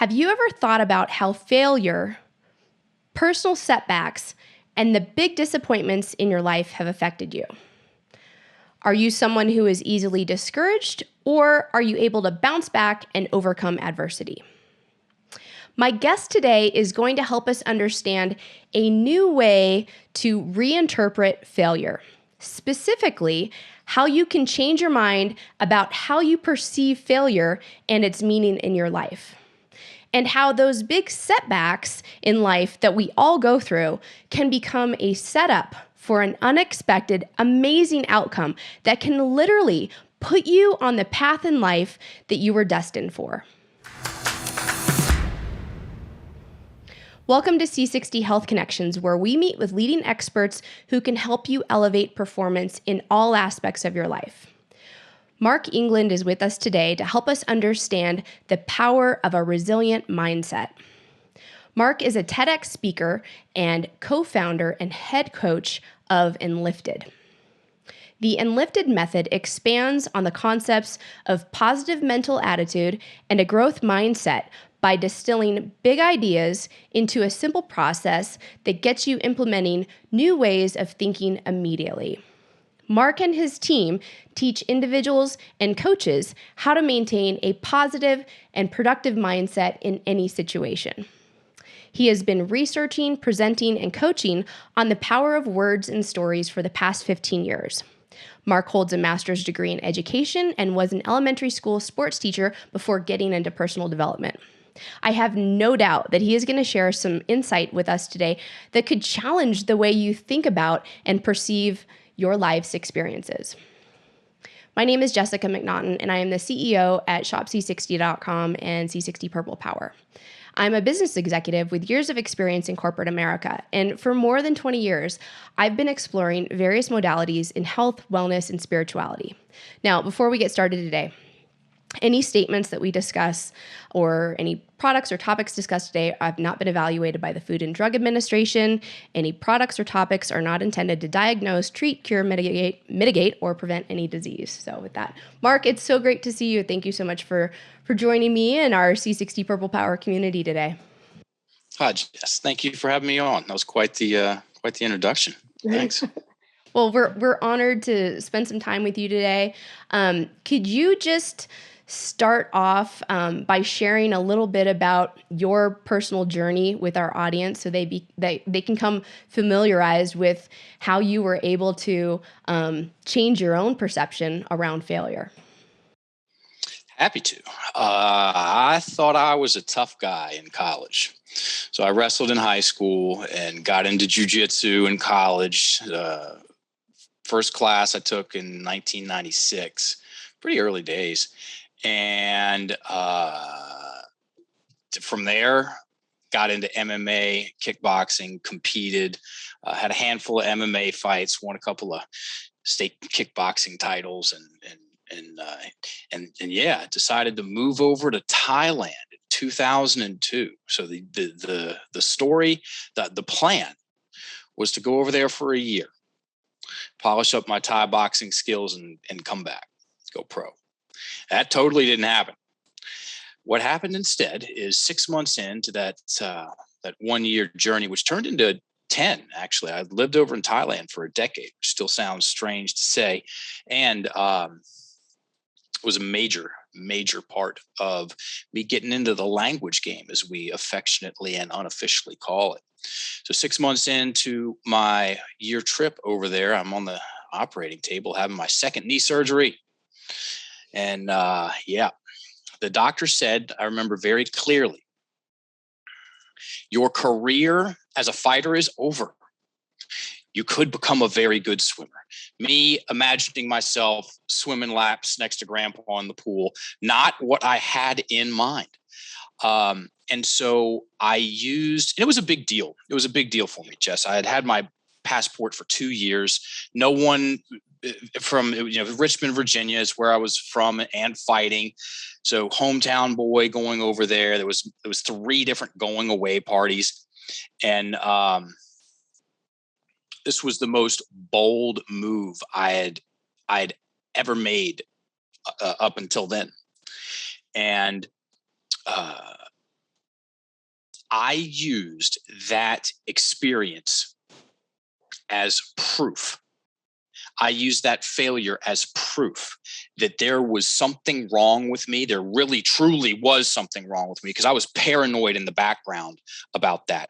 Have you ever thought about how failure, personal setbacks, and the big disappointments in your life have affected you? Are you someone who is easily discouraged, or are you able to bounce back and overcome adversity? My guest today is going to help us understand a new way to reinterpret failure. Specifically, how you can change your mind about how you perceive failure and its meaning in your life. And how those big setbacks in life that we all go through can become a setup for an unexpected, amazing outcome that can literally put you on the path in life that you were destined for. Welcome to C60 Health Connections, where we meet with leading experts who can help you elevate performance in all aspects of your life. Mark England is with us today to help us understand the power of a resilient mindset. Mark is a TEDx speaker and co-founder and head coach of Enlifted. The Enlifted Method expands on the concepts of positive mental attitude and a growth mindset by distilling big ideas into a simple process that gets you implementing new ways of thinking immediately. Mark and his team teach individuals and coaches how to maintain a positive and productive mindset in any situation. He has been researching, presenting, and coaching on the power of words and stories for the past 15 years. Mark holds a master's degree in education and was an elementary school sports teacher before getting into personal development. I have no doubt that he is going to share some insight with us today that could challenge the way you think about and perceive your life's experiences. My name is Jessica McNaughton, and I am the CEO at shopc60.com and C60 Purple Power. I'm a business executive with years of experience in corporate America, and for more than 20 years, I've been exploring various modalities in health, wellness, and spirituality. Now, before we get started today, any statements that we discuss or any products or topics discussed today have not been evaluated by the Food and Drug Administration. Any products or topics are not intended to diagnose, treat, cure, mitigate, or prevent any disease. So with that, Mark, it's so great to see you. Thank you so much for joining me in our C60 Purple Power community today. Hi, Jess. Thank you for having me on. That was quite the introduction. Thanks. Well, we're honored to spend some time with you today. Could you just start off by sharing a little bit about your personal journey with our audience so they can come familiarized with how you were able to change your own perception around failure? Happy to. I thought I was a tough guy in college. So I wrestled in high school and got into jiu-jitsu in college. First class I took in 1996, pretty early days. And from there, got into MMA, kickboxing, competed, had a handful of MMA fights, won a couple of state kickboxing titles, and yeah, decided to move over to Thailand in 2002. So the story, the plan was to go over there for a year, polish up my Thai boxing skills, and come back, go pro. That totally didn't happen. What happened instead is 6 months into that 1 year journey, which turned into 10, actually. I lived over in Thailand for a decade, which still sounds strange to say. And was a major part of me getting into the language game, as we affectionately and unofficially call it. So 6 months into my year trip over there, I'm on the operating table having my second knee surgery. And the doctor said, I remember very clearly, your career as a fighter is over. You could become a very good swimmer. Me imagining myself swimming laps next to grandpa in the pool, not what I had in mind. And so I used, and it was a big deal. It was a big deal for me, Jess. I had my passport for 2 years. No one from Richmond, Virginia is where I was from and fighting. So hometown boy going over there. There was 3 different going away parties. And this was the most bold move I'd ever made up until then. And I used that experience as proof. I used that failure as proof that there was something wrong with me. There really, truly was something wrong with me, because I was paranoid in the background about that.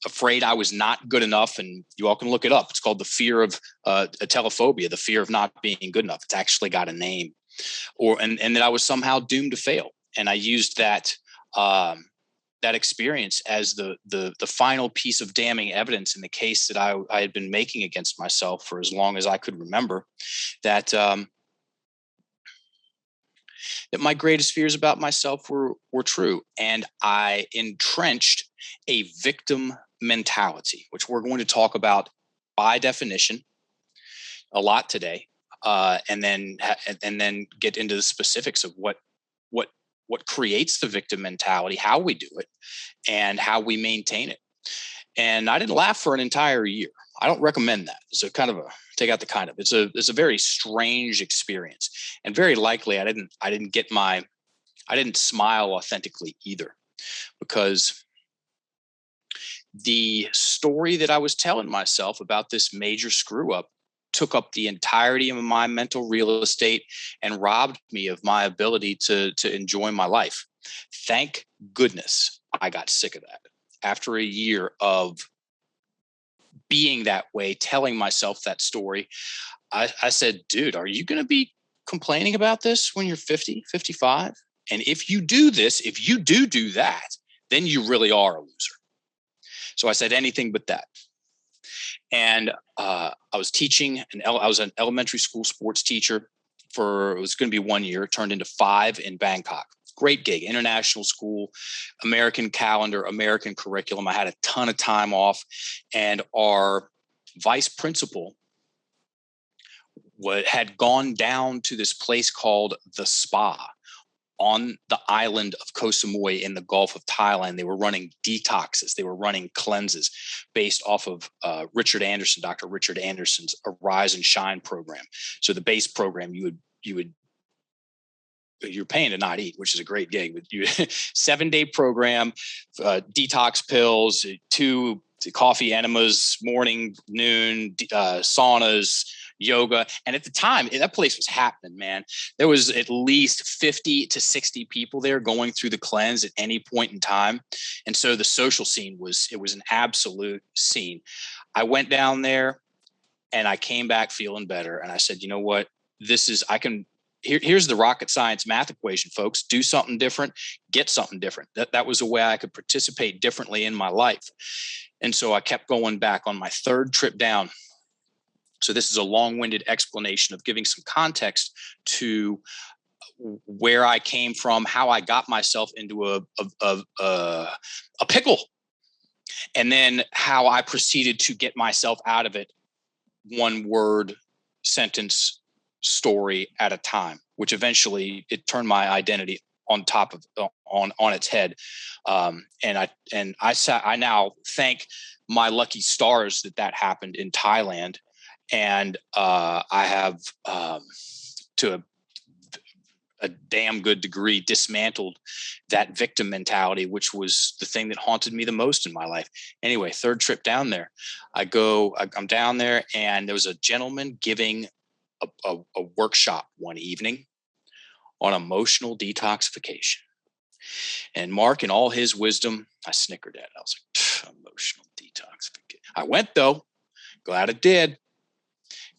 Afraid I was not good enough. And you all can look it up. It's called the fear of telephobia, the fear of not being good enough. It's actually got a name. And that I was somehow doomed to fail. And I used that that experience as the final piece of damning evidence in the case that I had been making against myself for as long as I could remember, that that my greatest fears about myself were true. And I entrenched a victim mentality, which we're going to talk about by definition a lot today, and then get into the specifics of what creates the victim mentality, how we do it, and how we maintain it. And I didn't laugh for an entire year. I don't recommend that. It's a kind of a take out the kind of. It's a very strange experience, and very likely I didn't smile authentically either, because the story that I was telling myself about this major screw up took up the entirety of my mental real estate and robbed me of my ability to enjoy my life. Thank goodness I got sick of that. After a year of being that way, telling myself that story, I said, dude, are you going to be complaining about this when you're 50, 55? And if you do this, if you do that, then you really are a loser. So I said anything but that. And I was teaching, I was an elementary school sports teacher it was going to be 1 year, turned into 5 in Bangkok. Great gig, international school, American calendar, American curriculum. I had a ton of time off, and our vice principal had gone down to this place called the Spa on the island of Koh Samui in the Gulf of Thailand. They were running detoxes. They were running cleanses based off of Dr. Richard Anderson's Arise and Shine program. So the base program, you're paying to not eat, which is a great gig. But 7-day program, detox pills, 2 coffee enemas, morning, noon, saunas, yoga. And at the time, that place was happening, man. There was at least 50 to 60 people there going through the cleanse at any point in time. And so the social scene was an absolute scene. I went down there and I came back feeling better. And I said, you know what? Here's the rocket science math equation, folks. Do something different, get something different. That was a way I could participate differently in my life. And so I kept going back on my 3rd trip down. So this is a long-winded explanation of giving some context to where I came from, how I got myself into a pickle, and then how I proceeded to get myself out of it, 1 word, sentence, story at a time, which eventually it turned my identity on its head. And I now thank my lucky stars that happened in Thailand. And I have, to a damn good degree, dismantled that victim mentality, which was the thing that haunted me the most in my life. Anyway, 3rd trip down there, I'm down there, and there was a gentleman giving a workshop one evening on emotional detoxification. And Mark, in all his wisdom, I snickered at it. I was like, emotional detoxification. I went, though. Glad I did.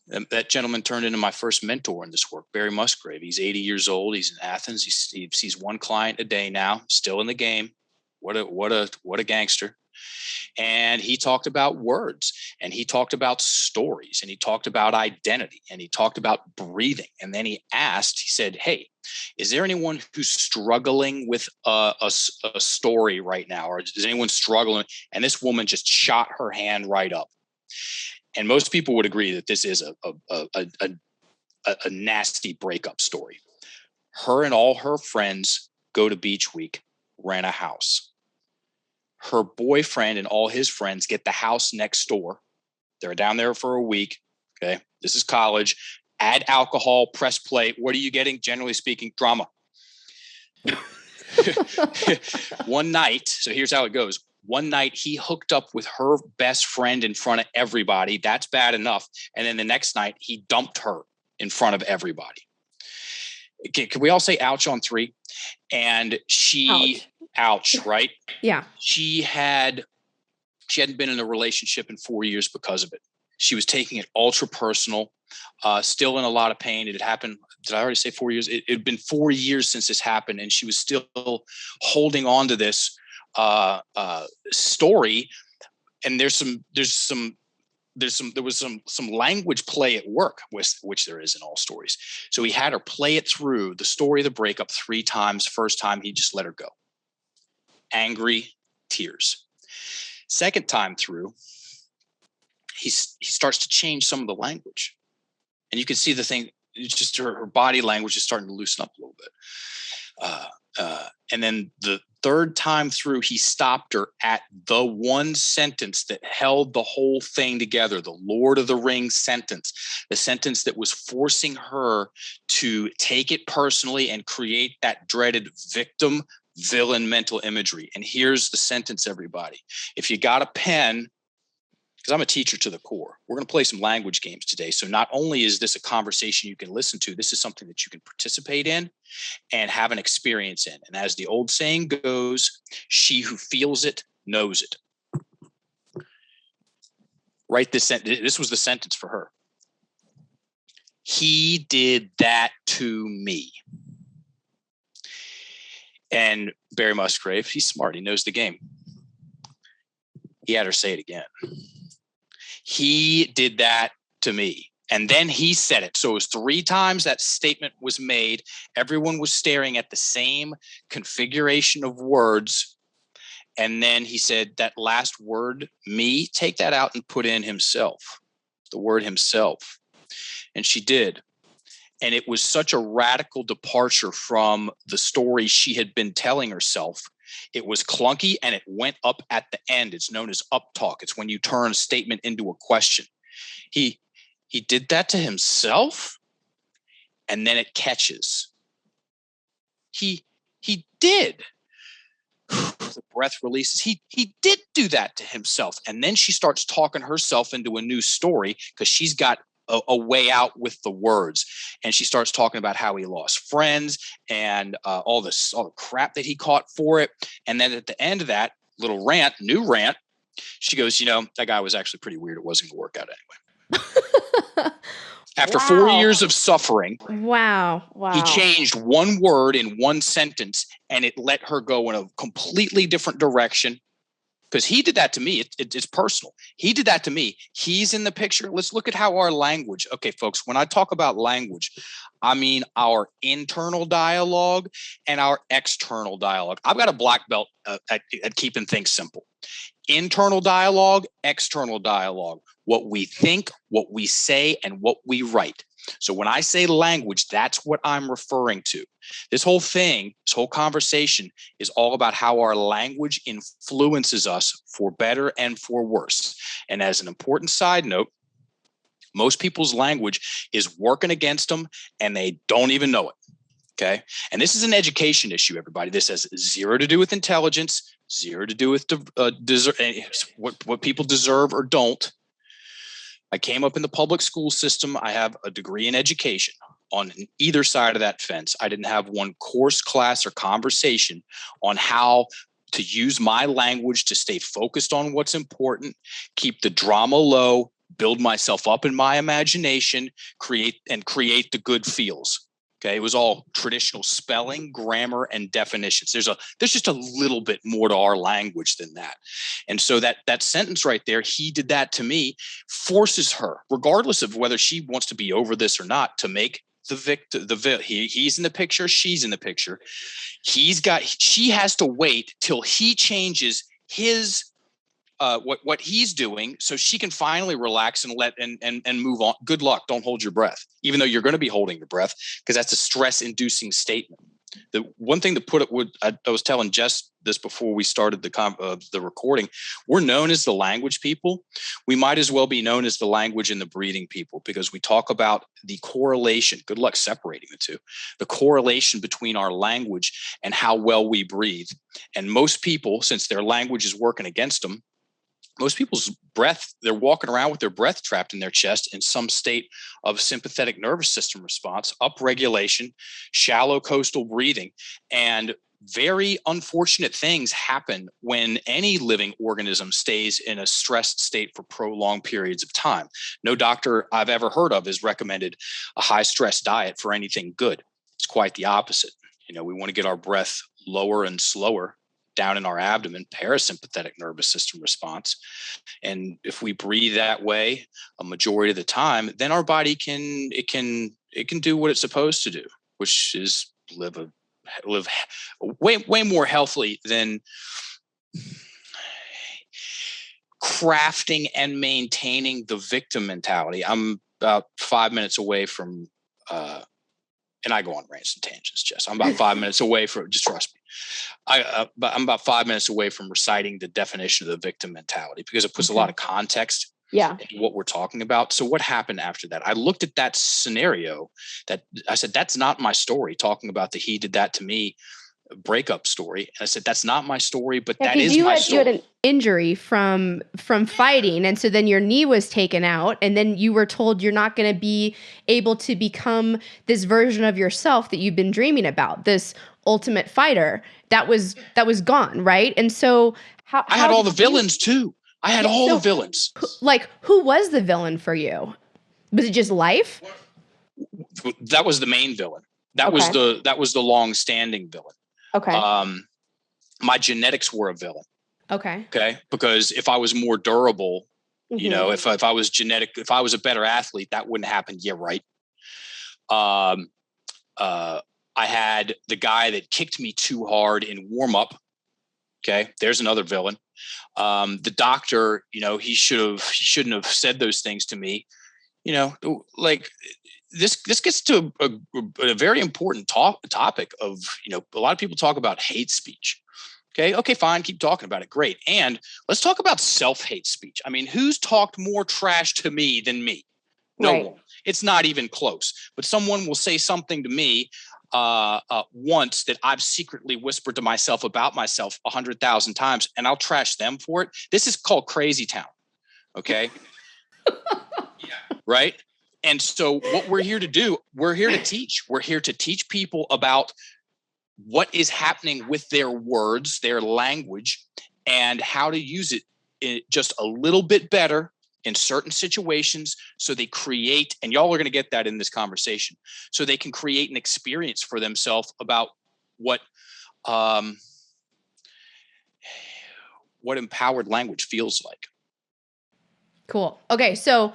That gentleman turned into my first mentor in this work, Barry Musgrave. He's 80 years old. He's in Athens. He sees 1 client a day now, still in the game. What a gangster. And he talked about words, and he talked about stories, and he talked about identity, and he talked about breathing. And then he said, hey, is there anyone who's struggling with a story right now? Or is anyone struggling? And this woman just shot her hand right up. And most people would agree that this is a nasty breakup story. Her and all her friends go to beach week, rent a house. Her boyfriend and all his friends get the house next door. They're down there for a week. Okay. This is college. Add alcohol, press play. What are you getting? Generally speaking, drama. One night, so here's how it goes. One night he hooked up with her best friend in front of everybody. That's bad enough. And then the next night he dumped her in front of everybody. Can we all say ouch on 3? And ouch, right? Yeah. She hadn't been in a relationship in 4 years because of it. She was taking it ultra personal, still in a lot of pain. It had happened. Did I already say 4 years? It had been 4 years since this happened, and she was still holding on to this story. And there was some language play at work, which there is in all stories. So he had her play it through the story of the breakup 3 times. First time, he just let her go. Angry, tears. Second time through, he starts to change some of the language, and you can see the thing. It's just her body language is starting to loosen up a little bit. And then the third time through, he stopped her at the one sentence that held the whole thing together, the Lord of the Rings sentence, the sentence that was forcing her to take it personally and create that dreaded victim villain mental imagery. And here's the sentence, everybody. If you got a pen, because I'm a teacher to the core, we're going to play some language games today. So not only is this a conversation you can listen to, this is something that you can participate in and have an experience in. And as the old saying goes, she who feels it knows it. Write this sentence. This was the sentence for her. He did that to me. And Barry Musgrave, he's smart. He knows the game. He had her say it again. He did that to me. And then he said it. So it was 3 times that statement was made. Everyone was staring at the same configuration of words. And then he said that last word, me, take that out and put in himself, the word himself. And she did. And it was such a radical departure from the story she had been telling herself. It was clunky and it went up at the end. It's known as up talk. It's when you turn a statement into a question. He did that to himself, and then it catches. He did. The breath releases. He did do that to himself. And then she starts talking herself into a new story because she's got a way out with the words. And she starts talking about how he lost friends and all the crap that he caught for it. And then at the end of that little new rant, she goes, that guy was actually pretty weird. It wasn't going to work out anyway. After 4 years of suffering, he changed one word in one sentence, and it let her go in a completely different direction. Because he did that to me. It's personal. He did that to me. He's in the picture. Let's look at how our language. Okay, folks, when I talk about language, I mean our internal dialogue and our external dialogue. I've got a black belt at keeping things simple. Internal dialogue, external dialogue, what we think, what we say, and what we write. So when I say language, that's what I'm referring to. This whole conversation is all about how our language influences us for better and for worse. And as an important side note, most people's language is working against them and they don't even know it. Okay. And this is an education issue, everybody. This has zero to do with intelligence, zero to do with what people deserve or don't. I came up in the public school system. I have a degree in education. On either side of that fence, I didn't have one course, class, or conversation on how to use my language to stay focused on what's important, keep the drama low, build myself up in my imagination, create the good feels. Okay, it was all traditional spelling, grammar, and definitions. There's just a little bit more to our language than that. And so that sentence right there, he did that to me, forces her, regardless of whether she wants to be over this or not, to make the victim, he's in the picture, she's in the picture. She has to wait till he changes his what he's doing, so she can finally relax and move on. Good luck. Don't hold your breath, even though you're going to be holding your breath, because that's a stress-inducing statement. The one thing to put it would, I was telling Jess this before we started the recording. We're known as the language people. We might as well be known as the language and the breathing people, because we talk about the correlation. Good luck separating the two. The correlation between our language and how well we breathe. And most people, since their language is working against them, most people's breath, they're walking around with their breath trapped in their chest in some state of sympathetic nervous system response, upregulation, shallow coastal breathing. And very unfortunate things happen when any living organism stays in a stressed state for prolonged periods of time. No doctor I've ever heard of has recommended a high stress diet for anything good. It's quite the opposite. We want to get our breath lower and slower down in our abdomen, parasympathetic nervous system response. And if we breathe that way a majority of the time, then our body can do what it's supposed to do, which is live way more healthily than crafting and maintaining the victim mentality. I'm about 5 minutes away from and I go on rants and tangents, Jess. I'm about 5 minutes away from, just trust me. I'm about 5 minutes away from reciting the definition of the victim mentality, because it puts a lot of context into what we're talking about. So what happened after that? I looked at that scenario that I said, that's not my story, talking about the he did that to me breakup story. And I said, that's not my story, but that is my story. You had an injury from fighting. And so then your knee was taken out, and then you were told you're not going to be able to become this version of yourself that you've been dreaming about, this ultimate fighter that was gone. Right. And so I had all the villains too. I had all the villains. Who was the villain for you? Was it just life? That was the main villain. That was the long-standing villain. Okay. My genetics were a villain. Okay. Because if I was more durable, if I was if I was a better athlete, that wouldn't happen. Yeah, right. I had the guy that kicked me too hard in warm up. Okay. There's another villain. The doctor, he shouldn't have said those things to me. Like this gets to a very important topic of, a lot of people talk about hate speech. Okay, fine. Keep talking about it. Great. And let's talk about self-hate speech. I mean, who's talked more trash to me than me? No one. It's not even close. But someone will say something to me once that I've secretly whispered to myself about myself 100,000 times, and I'll trash them for it. This is called crazy town. Okay. Yeah. Right. And so what we're here to do, we're here to teach. We're here to teach people about what is happening with their words, their language, and how to use it just a little bit better in certain situations, so they create, and y'all are going to get that in this conversation, so they can create an experience for themselves about what empowered language feels like. Cool. Okay, so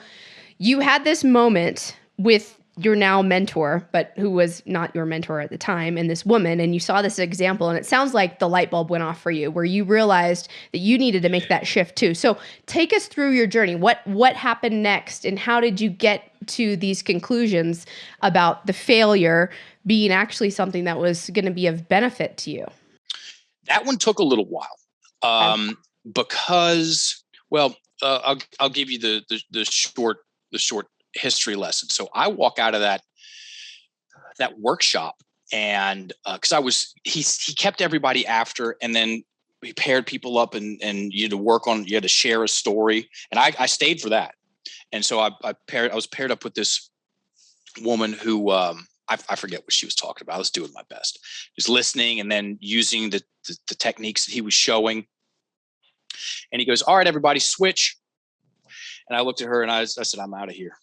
you had this moment with your now mentor, but who was not your mentor at the time, and this woman, and you saw this example, and it sounds like the light bulb went off for you, where you realized that you needed to make that shift too. So take us through your journey. What happened next, and how did you get to these conclusions about the failure being actually something that was going to be of benefit to you? That one took a little while, because, well, I'll give you the short history lesson. So I walk out of that workshop, and because he kept everybody after, and then he paired people up, and you had to share a story, and I stayed for that. And so I was paired up with this woman who I forget what she was talking about. I was doing my best, just listening and then using the techniques that he was showing. And he goes, "All right, everybody, switch." And I looked at her and I said, "I'm out of here."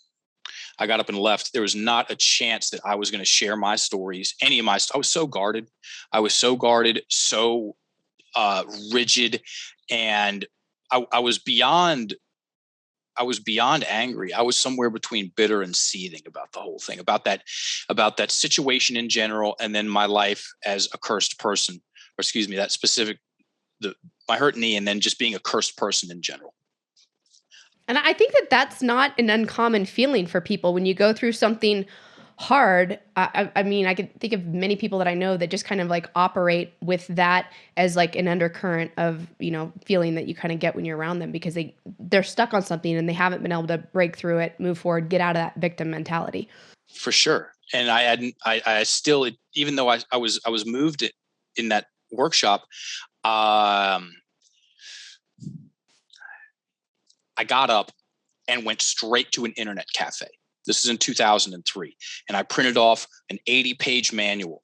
I got up and left. There was not a chance that I was going to share my stories, I was so guarded. So rigid. And I was beyond angry. I was somewhere between bitter and seething about the whole thing, about that situation in general. And then my life as a cursed person, or excuse me, that specific, my hurt knee, and then just being a cursed person in general. And I think that that's not an uncommon feeling for people when you go through something hard. I mean, I could think of many people that I know that just kind of like operate with that as like an undercurrent of, feeling that you kind of get when you're around them, because they're stuck on something and they haven't been able to break through it, move forward, get out of that victim mentality. For sure. And I still, even though I was moved in that workshop, I got up and went straight to an internet cafe. This is in 2003. And I printed off an 80-page manual.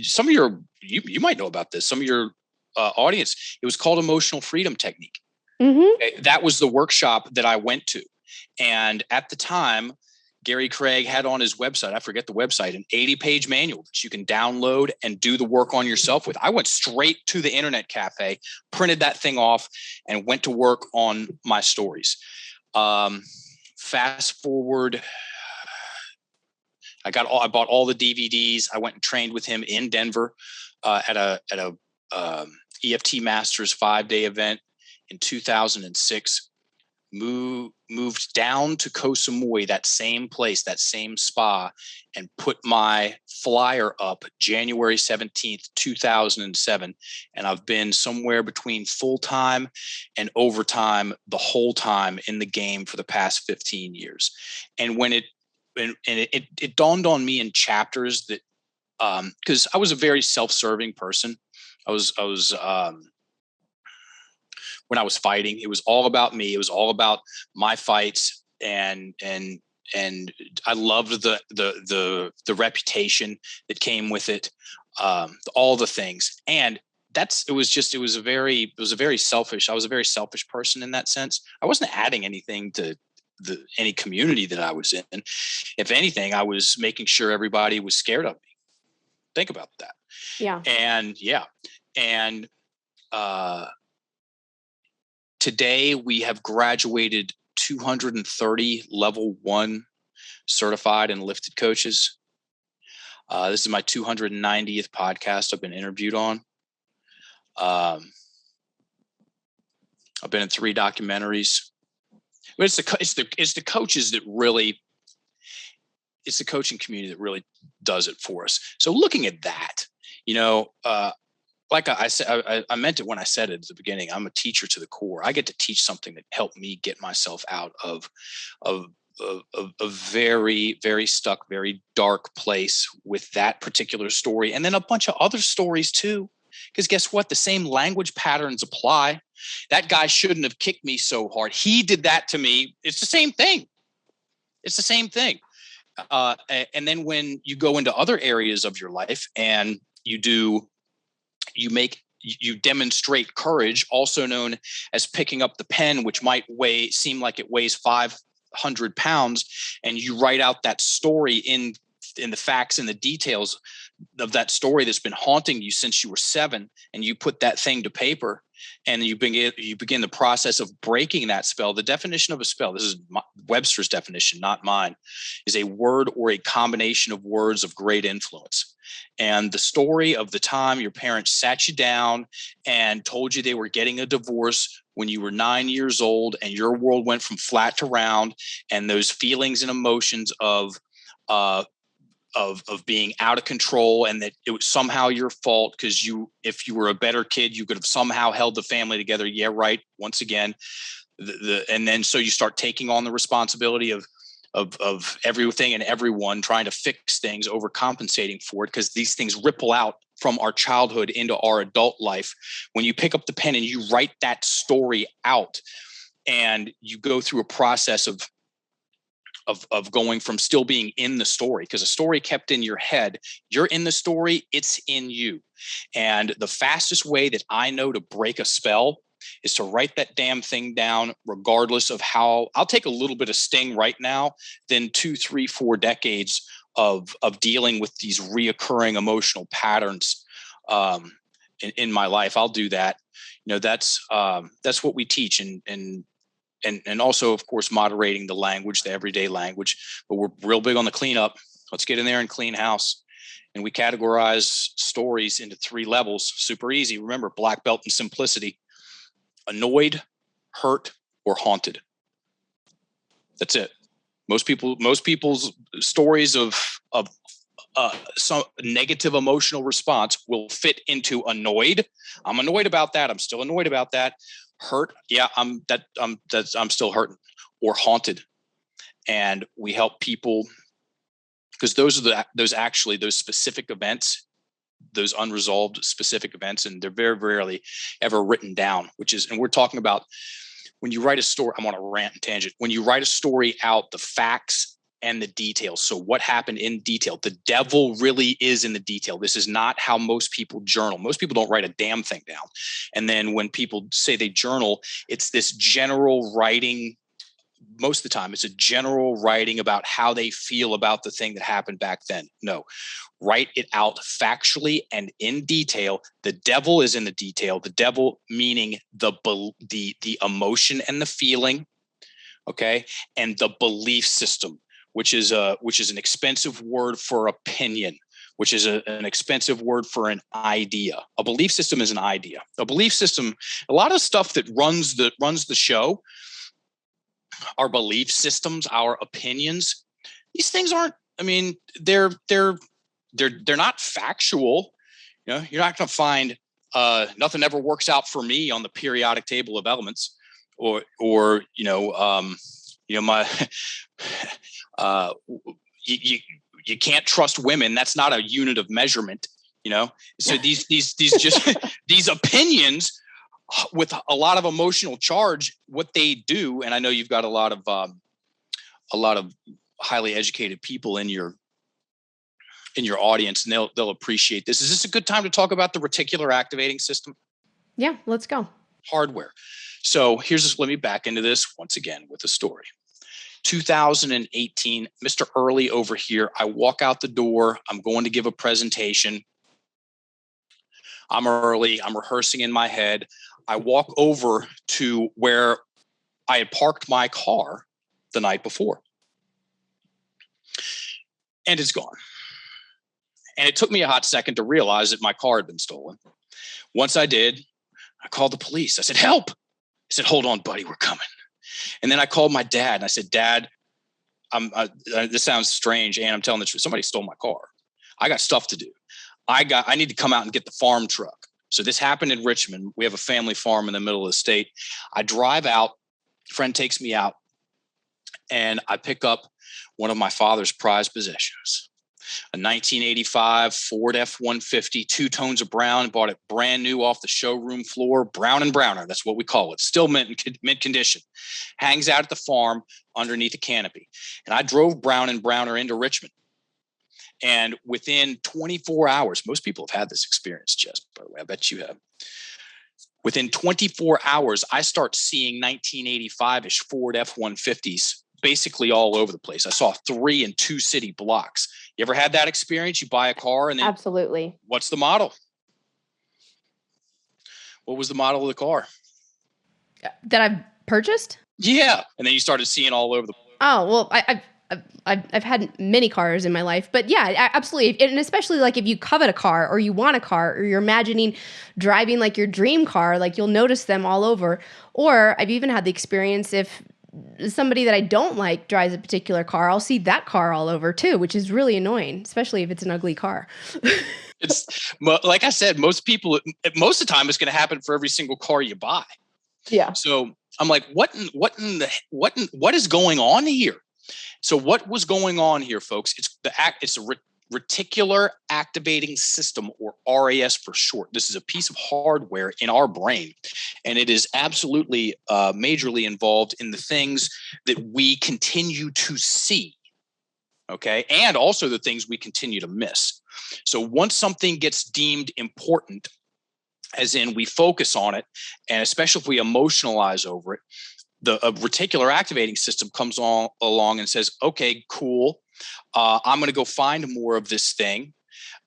Some of you might know about this. Some of your audience, it was called Emotional Freedom Technique. Mm-hmm. That was the workshop that I went to. And at the time, Gary Craig had on his website, I forget the website, an 80-page manual that you can download and do the work on yourself with. I went straight to the internet cafe, printed that thing off, and went to work on my stories. Fast forward, I bought all the DVDs. I went and trained with him in Denver at a EFT Masters 5-day event in 2006. Moved down to Koh Samui, that same place, that same spa, and put my flyer up January 17th, 2007. And I've been somewhere between full-time and overtime the whole time in the game for the past 15 years. And when it dawned on me in chapters that, because I was a very self-serving person. I was when I was fighting, it was all about me. It was all about my fights, and I loved the reputation that came with it, all the things. And I was a very selfish person in that sense. I wasn't adding anything to any community that I was in. If anything, I was making sure everybody was scared of me. Think about that. Yeah. And today we have graduated 230 level 1 certified Enlifted coaches. This is my 290th podcast I've been interviewed on. I've been in 3 documentaries. But it's the coaches that really, it's the coaching community that really does it for us. So looking at that, like I said, I meant it when I said it at the beginning. I'm a teacher to the core. I get to teach something that helped me get myself out of a very, very stuck, very dark place with that particular story. And then a bunch of other stories too. Because guess what? The same language patterns apply. That guy shouldn't have kicked me so hard. He did that to me. It's the same thing. And then when you go into other areas of your life and you demonstrate courage, also known as picking up the pen, which might seem like it weighs 500 pounds, and you write out that story in the facts and the details of that story that's been haunting you since you were 7, and you put that thing to paper, and you begin the process of breaking that spell. The definition of a spell, this is Webster's definition, not mine, is a word or a combination of words of great influence. And the story of the time your parents sat you down and told you they were getting a divorce when you were 9 years old, and your world went from flat to round, and those feelings and emotions of being out of control, and that it was somehow your fault because if you were a better kid, you could have somehow held the family together. Yeah, right. Once again, and then so you start taking on the responsibility of everything and everyone, trying to fix things, overcompensating for it, because these things ripple out from our childhood into our adult life. When you pick up the pen and you write that story out, and you go through a process of going from still being in the story, because a story kept in your head, you're in the story, it's in you. And the fastest way that I know to break a spell is to write that damn thing down, regardless of how. I'll take a little bit of sting right now than 2, 3, 4 decades of dealing with these reoccurring emotional patterns in my life. I'll do that. That's what we teach, and also, of course, moderating the language, the everyday language. But we're real big on the cleanup. Let's get in there and clean house. And we categorize stories into 3 levels. Super easy. Remember, black belt and simplicity. Annoyed, hurt, or haunted. That's it. Most people's stories of some negative emotional response will fit into annoyed. I'm annoyed about that. I'm still annoyed about that. Hurt. Yeah, I'm still hurting, or haunted. And we help people, because those are those specific events, those unresolved specific events, and they're very rarely ever written down, and we're talking about when you write a story. I'm on a rant and tangent. When you write a story out, the facts and the details. So what happened in detail? The devil really is in the detail. This is not how most people journal. Most people don't write a damn thing down. And then when people say they journal, it's this general writing. Most of the time, it's a general writing about how they feel about the thing that happened back then. No, write it out factually and in detail. The devil is in the detail. The devil meaning the emotion and the feeling, okay, and the belief system, which is an expensive word for opinion, which is an expensive word for an idea. A belief system is an idea. A belief system, a lot of stuff that runs the show, our belief systems, our opinions, these things aren't, I mean, they're not factual. You know, you're not going to find nothing ever works out for me on the periodic table of elements, or my you can't trust women. That's not a unit of measurement, you know? So these just these opinions with a lot of emotional charge, what they do, and I know you've got a lot of highly educated people in your audience, and they'll appreciate this. Is this a good time to talk about the reticular activating system? Yeah, let's go. Hardware. So let me back into this once again with a story. 2018, Mr. Early over here. I walk out the door. I'm going to give a presentation. I'm early. I'm rehearsing in my head. I walk over to where I had parked my car the night before, and it's gone. And it took me a hot second to realize that my car had been stolen. Once I did, I called the police. I said, help. I said, hold on, buddy, we're coming. And then I called my dad and I said, Dad, this sounds strange, and I'm telling the truth. Somebody stole my car. I got stuff to do. I need to come out and get the farm truck. So this happened in Richmond. We have a family farm in the middle of the state. I drive out, a friend takes me out, and I pick up one of my father's prized possessions, a 1985 Ford F-150, 2 tones of brown, bought it brand new off the showroom floor, brown and browner. That's what we call it. Still mint condition. Hangs out at the farm underneath a canopy. And I drove brown and browner into Richmond. And within 24 hours, most people have had this experience, Jess, by the way, I bet you have. Within 24 hours, I start seeing 1985-ish Ford F-150s basically all over the place. I saw 3 in 2 city blocks. You ever had that experience? You buy a car and then Absolutely. What's the model? What was the model of the car? That I've purchased? Yeah. And then you started seeing all over the Oh, well, I've had many cars in my life, but yeah, absolutely. And especially like if you covet a car or you want a car or you're imagining driving like your dream car, like you'll notice them all over. Or I've even had the experience if somebody that I don't like drives a particular car, I'll see that car all over too, which is really annoying, especially if it's an ugly car. It's like I said, most of the time it's going to happen for every single car you buy. Yeah. So I'm like, what is going on here? So what was going on here, folks? It's a reticular activating system, or RAS for short. This is a piece of hardware in our brain, and it is absolutely majorly involved in the things that we continue to see, okay, and also the things we continue to miss. So once something gets deemed important, as in we focus on it, and especially if we emotionalize over it, the reticular activating system comes along and says, okay, cool. I'm going to go find more of this thing.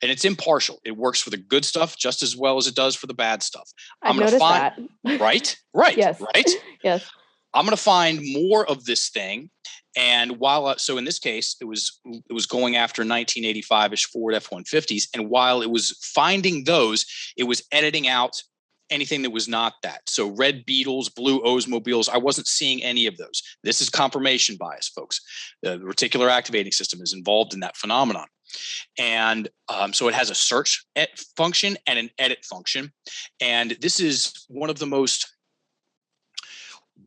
And it's impartial. It works for the good stuff just as well as it does for the bad stuff. I've noticed that. Right? Yes. Right? Yes. I'm going to find more of this thing. And so in this case, it was going after 1985-ish Ford F-150s. And while it was finding those, it was editing out anything that was not that. So red Beetles, blue Oldsmobiles, I wasn't seeing any of those. This is confirmation bias, folks. The reticular activating system is involved in that phenomenon. And so it has a search function and an edit function. And this is one of the most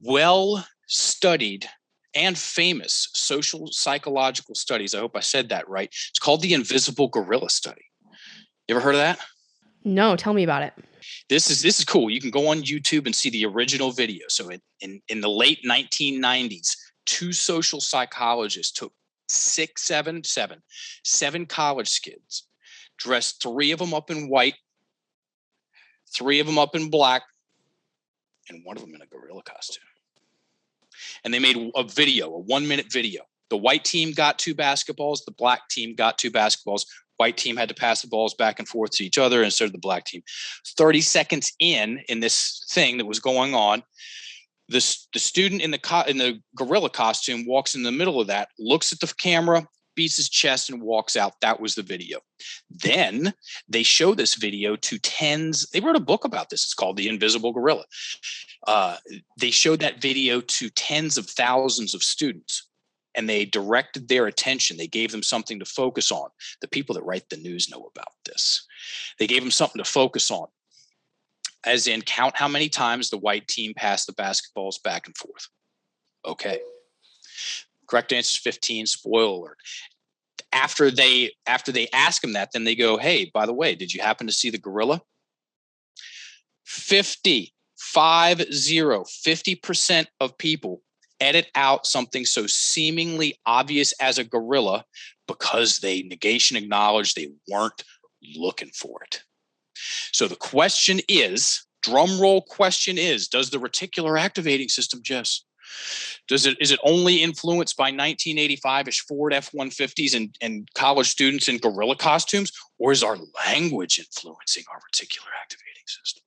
well-studied and famous social psychological studies. I hope I said that right. It's called the invisible gorilla study. You ever heard of that? No, tell me about it. This is cool. You can go on YouTube and see the original video. So in the late 1990s, two social psychologists took seven college kids, dressed three of them up in white, three of them up in black, and one of them in a gorilla costume. And they made a 1-minute video. The white team got 2 basketballs. The black team got 2 basketballs. White team had to pass the balls back and forth to each other instead of the black team. 30 seconds in this thing that was going on, the student in the gorilla costume walks in the middle of that, looks at the camera, beats his chest, and walks out. That was the video. Then they show this video to tens. They wrote a book about this. It's called The Invisible Gorilla. They showed that video to tens of thousands of students, and they directed their attention. They gave them something to focus on. The people that write the news know about this. They gave them something to focus on, as in count how many times the white team passed the basketballs back and forth. Okay. Correct answer is 15. Spoiler alert. After they ask them that, then they go, hey, by the way, did you happen to see the gorilla? 50% of people edit out something so seemingly obvious as a gorilla because they negation acknowledge they weren't looking for it. So the question is, drum roll question is, does the reticular activating system, Jess, is it only influenced by 1985-ish Ford F-150s and college students in gorilla costumes, or is our language influencing our reticular activating system?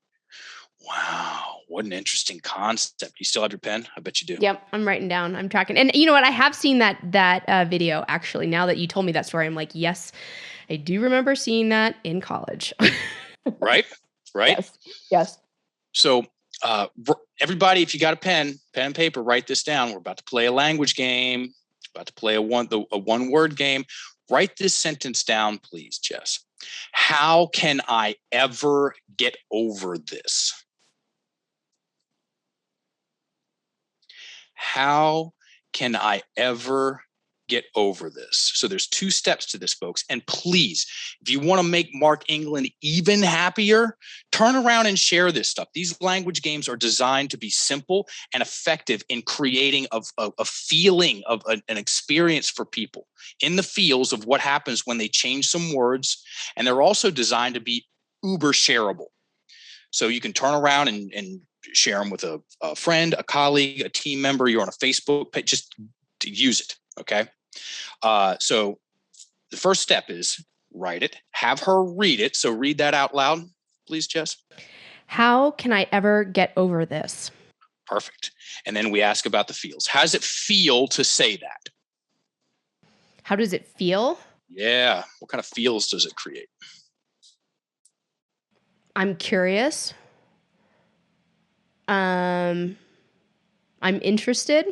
Wow, what an interesting concept. You still have your pen? I bet you do. Yep, I'm writing down. I'm tracking. And you know what? I have seen that video, actually. Now that you told me that story, I'm like, yes, I do remember seeing that in college. Right? Yes. So everybody, if you got a pen and paper, write this down. We're about to play a language game, about to play a one-word game. Write this sentence down, please, Jess. How can I ever get over this? How can I ever get over this? So there's 2 steps to this, folks. And please, if you want to make Mark England even happier, turn around and share this stuff. These language games are designed to be simple and effective in creating a feeling of an experience for people in the feels of what happens when they change some words. And they're also designed to be uber shareable. So you can turn around and share them with a friend, a colleague, a team member. You're on a Facebook page, just to use it. Okay. So the first step is write it, have her read it. So read that out loud, please, Jess. How can I ever get over this? Perfect. And then we ask about the feels. How does it feel to say that? How does it feel? Yeah. What kind of feels does it create? I'm curious. I'm interested.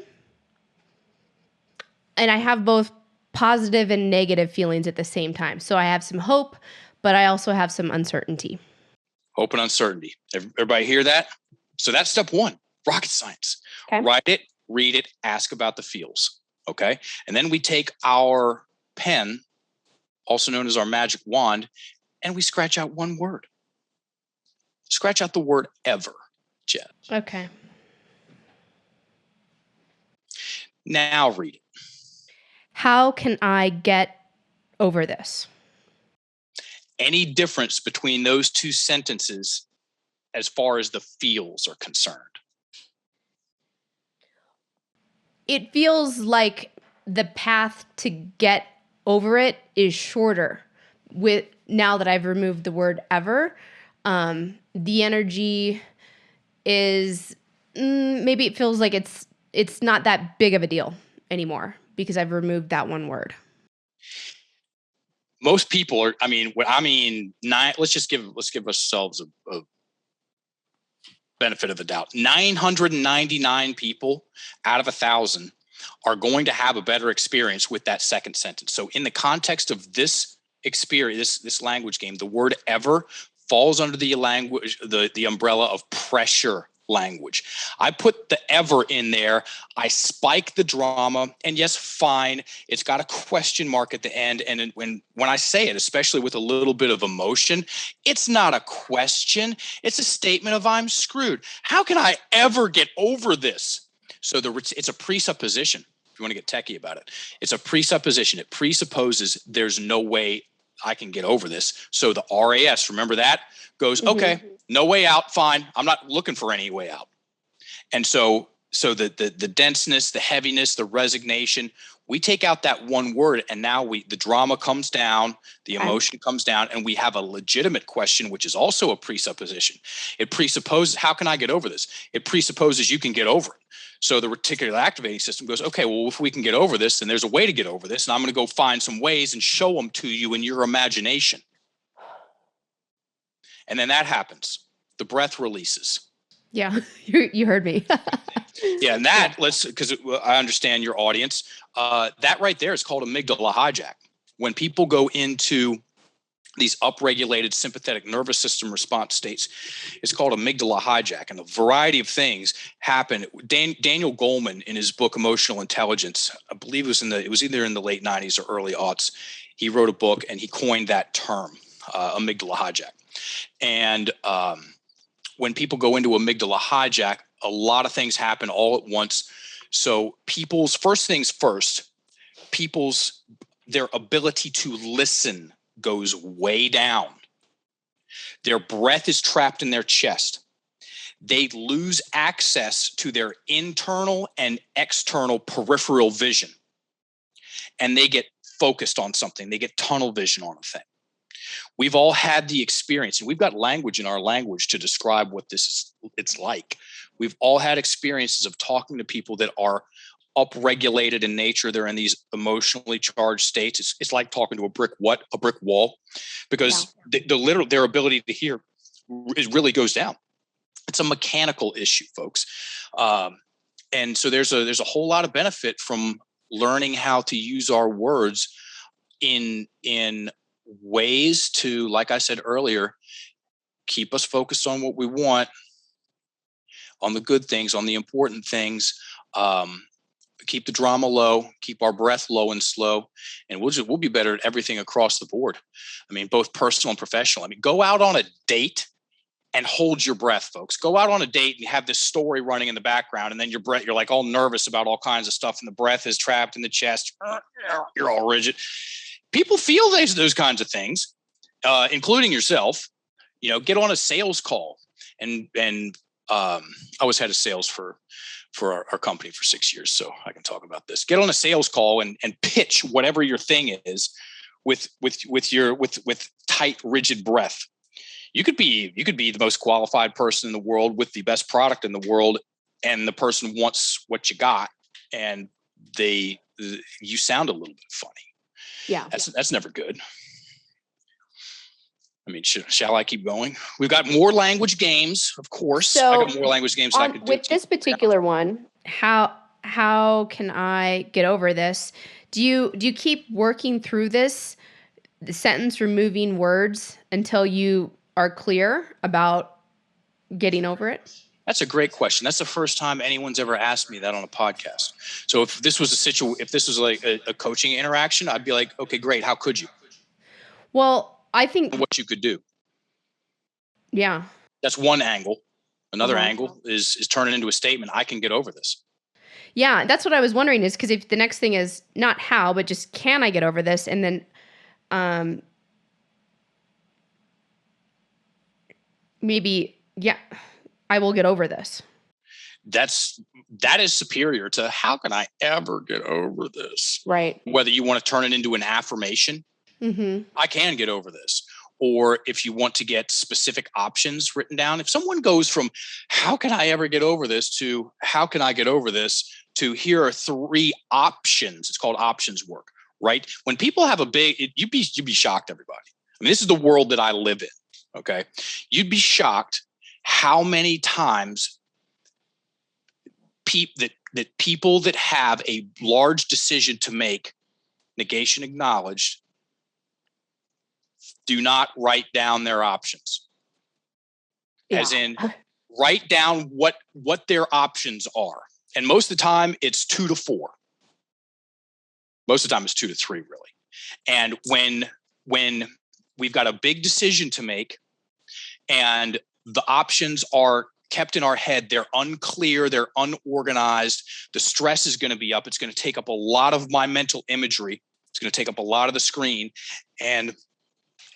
And I have both positive and negative feelings at the same time. So I have some hope, but I also have some uncertainty. Hope and uncertainty. Everybody hear that? So that's step 1, rocket science. Okay. Write it, read it, ask about the feels. Okay. And then we take our pen, also known as our magic wand, and we scratch out one word. Scratch out the word ever, Jess. Okay. Now read it. How can I get over this? Any difference between those 2 sentences as far as the feels are concerned? It feels like the path to get over it is shorter with now that I've removed the word ever. The energy is maybe it feels like it's not that big of a deal anymore because I've removed that one word. Most people are, let's give ourselves benefit of the doubt. 999 people out of 1,000 are going to have a better experience with that second sentence. So in the context of this experience, this language game, the word ever falls under the language, the umbrella of pressure language. I put the ever in there. I spike the drama, and yes, fine. It's got a question mark at the end. And when I say it, especially with a little bit of emotion, it's not a question. It's a statement of I'm screwed. How can I ever get over this? So it's a presupposition. If you want to get techie about it, it's a presupposition. It presupposes there's no way I can get over this. So the RAS, remember that, goes, okay, no way out, fine. I'm not looking for any way out. And so the denseness, the heaviness, the resignation, we take out that one word, and now the drama comes down, the emotion comes down, and we have a legitimate question, which is also a presupposition. It presupposes, how can I get over this? It presupposes you can get over it. So the reticular activating system goes, okay, well, if we can get over this, then there's a way to get over this. And I'm going to go find some ways and show them to you in your imagination. And then that happens. The breath releases. Yeah, you heard me. Yeah, and that, because I understand your audience, that right there is called amygdala hijack. When people go into these upregulated sympathetic nervous system response states, it's called amygdala hijack, and a variety of things happen. Daniel Goleman, in his book Emotional Intelligence, I believe it was either in the late 90s or early aughts, he wrote a book and he coined that term, amygdala hijack. And when people go into amygdala hijack, a lot of things happen all at once. So their ability to listen goes way down. Their breath is trapped in their chest. They lose access to their internal and external peripheral vision. And they get focused on something. They get tunnel vision on a thing. We've all had the experience, and we've got language in our language to describe what it's like. We've all had experiences of talking to people that are upregulated in nature. They're in these emotionally charged states. It's like talking to a brick wall, because their ability to hear really goes down. It's a mechanical issue, folks. And so there's a whole lot of benefit from learning how to use our words in ways to, like I said earlier, keep us focused on what we want, on the good things, on the important things. Keep the drama low, keep our breath low and slow, and we'll be better at everything across the board. I mean, both personal and professional. I mean, go out on a date and hold your breath, folks. Go out on a date and you have this story running in the background, and then your breath, you're like all nervous about all kinds of stuff, and the breath is trapped in the chest. You're all rigid. People feel those kinds of things, including yourself. Get on a sales call, and I was head of sales for our company for 6 years, so I can talk about this. Get on a sales call and pitch whatever your thing is with tight, rigid breath. You could be the most qualified person in the world with the best product in the world, and the person wants what you got, and you sound a little bit funny. Yeah, that's never good. I mean, shall I keep going? We've got more language games, of course. So I got more language games I could do. With this particular one, how can I get over this? Do you keep working through the sentence removing words until you are clear about getting over it? That's a great question. That's the first time anyone's ever asked me that on a podcast. So if this was if this was like a coaching interaction, I'd be like, okay, great. How could you? Well, I think what you could do. Yeah. That's one angle. Another angle is turn it into a statement. I can get over this. Yeah, that's what I was wondering, is because if the next thing is not how, but just can I get over this? And then maybe, yeah, I will get over this. That is superior to how can I ever get over this? Right. Whether you want to turn it into an affirmation, I can get over this. Or if you want to get specific options written down, if someone goes from how can I ever get over this to how can I get over this to here are 3 options, it's called options work, right? When people have you'd be shocked, everybody. I mean, this is the world that I live in. Okay. You'd be shocked how many times people that have a large decision to make, negation acknowledged, do not write down their options. Yeah. As in, write down what their options are. And most of the time, it's 2 to 4. Most of the time, it's 2 to 3, really. And when we've got a big decision to make and the options are kept in our head, they're unclear, they're unorganized, the stress is going to be up. It's going to take up a lot of my mental imagery. It's going to take up a lot of the screen. And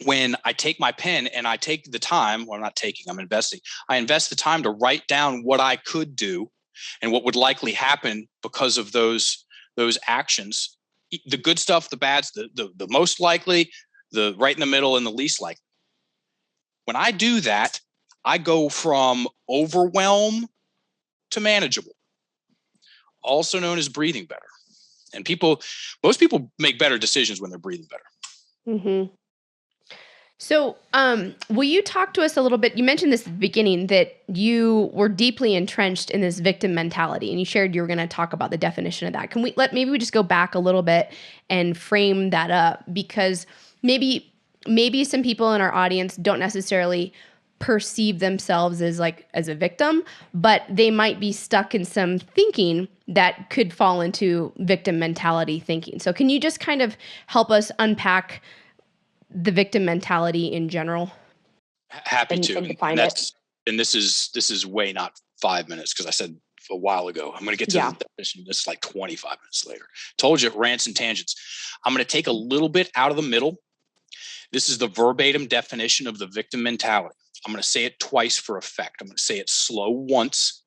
when I take my pen and I take the time, well, I'm not taking, I'm investing. I invest the time to write down what I could do and what would likely happen because of those actions. The good stuff, the bads, the most likely, the right in the middle, and the least likely. When I do that, I go from overwhelm to manageable, also known as breathing better. And most people make better decisions when they're breathing better. Mm-hmm. So, will you talk to us a little bit? You mentioned this at the beginning that you were deeply entrenched in this victim mentality, and you shared you were going to talk about the definition of that. Can we maybe we just go back a little bit and frame that up? Because maybe some people in our audience don't necessarily perceive themselves as a victim, but they might be stuck in some thinking that could fall into victim mentality thinking. So can you just kind of help us unpack the victim mentality in general? Happy to. And define it. And this is way not 5 minutes, because I said a while ago I'm going to get to the definition. This is like 25 minutes later. Told you, rants and tangents. I'm going to take a little bit out of the middle. This is the verbatim definition of the victim mentality. I'm going to say it twice for effect. I'm going to say it slow once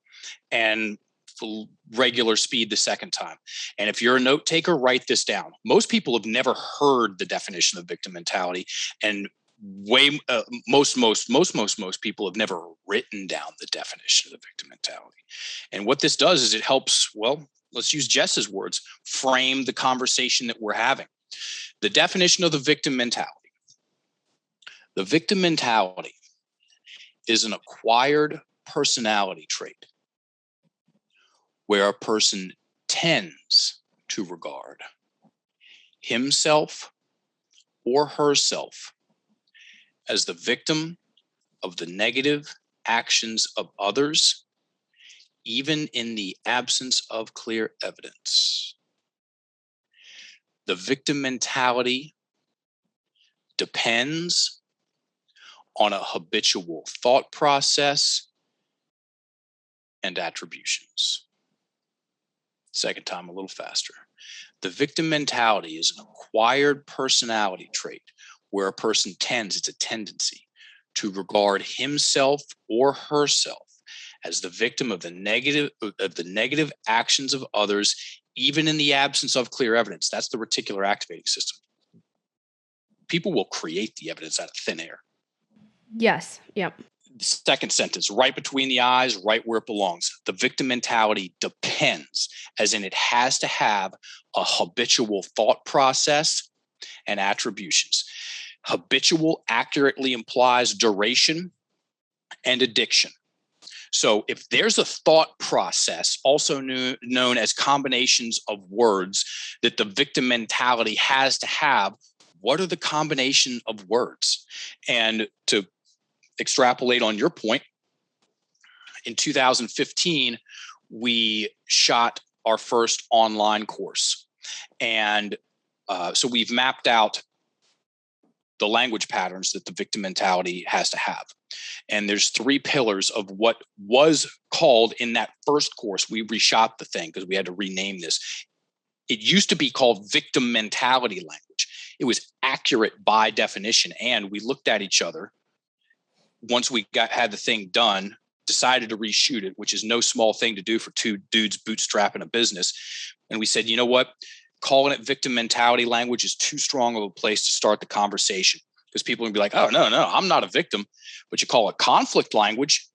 and full regular speed the second time. And if you're a note taker, write this down. Most people have never heard the definition of victim mentality, and most people have never written down the definition of the victim mentality. And what this does is it helps, well, let's use Jess's words, frame the conversation that we're having. The definition of the victim mentality. The victim mentality is an acquired personality trait where a person tends to regard himself or herself as the victim of the negative actions of others, even in the absence of clear evidence. The victim mentality depends on a habitual thought process and attributions. Second time, a little faster. The victim mentality is an acquired personality trait where a person it's a tendency to regard himself or herself as the victim of the negative actions of others, even in the absence of clear evidence. That's the reticular activating system. People will create the evidence out of thin air. Yes. Yep. The second sentence, right between the eyes, right where it belongs. The victim mentality depends, as in it has to have a habitual thought process and attributions. Habitual accurately implies duration and addiction. So if there's a thought process, also known as combinations of words, that the victim mentality has to have, what are the combination of words? And to extrapolate on your point, in 2015, we shot our first online course. And so we've mapped out the language patterns that the victim mentality has to have. And there's 3 pillars of what was called in that first course. We reshot the thing because we had to rename this. It used to be called victim mentality language. It was accurate by definition. And we looked at each other once we had the thing done, decided to reshoot it, which is no small thing to do for 2 dudes bootstrapping a business. And we said, you know what? Calling it victim mentality language is too strong of a place to start the conversation, because people will be like, oh, no, I'm not a victim. But you call it conflict language,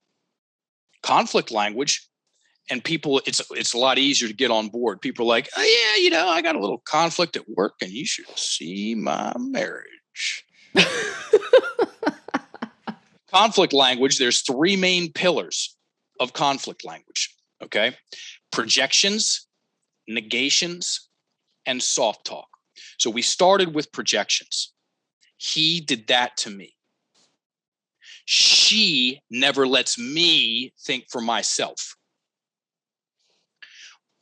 and people, it's a lot easier to get on board. People are like, oh, yeah, I got a little conflict at work and you should see my marriage. Conflict language, there's three main pillars of conflict language, okay? Projections, negations, and soft talk. So we started with projections. He did that to me. She never lets me think for myself.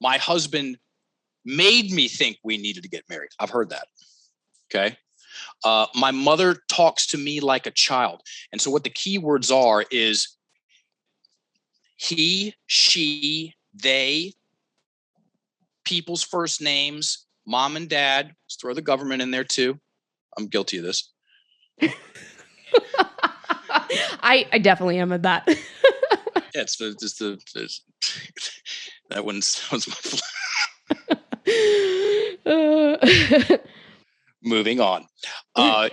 My husband made me think we needed to get married. I've heard that, okay? My mother talks to me like a child. And so what the key words are is he, she, they, people's first names, mom and dad. Let's throw the government in there too. I'm guilty of this. I definitely am at that. Yeah, it's just that was my moving on.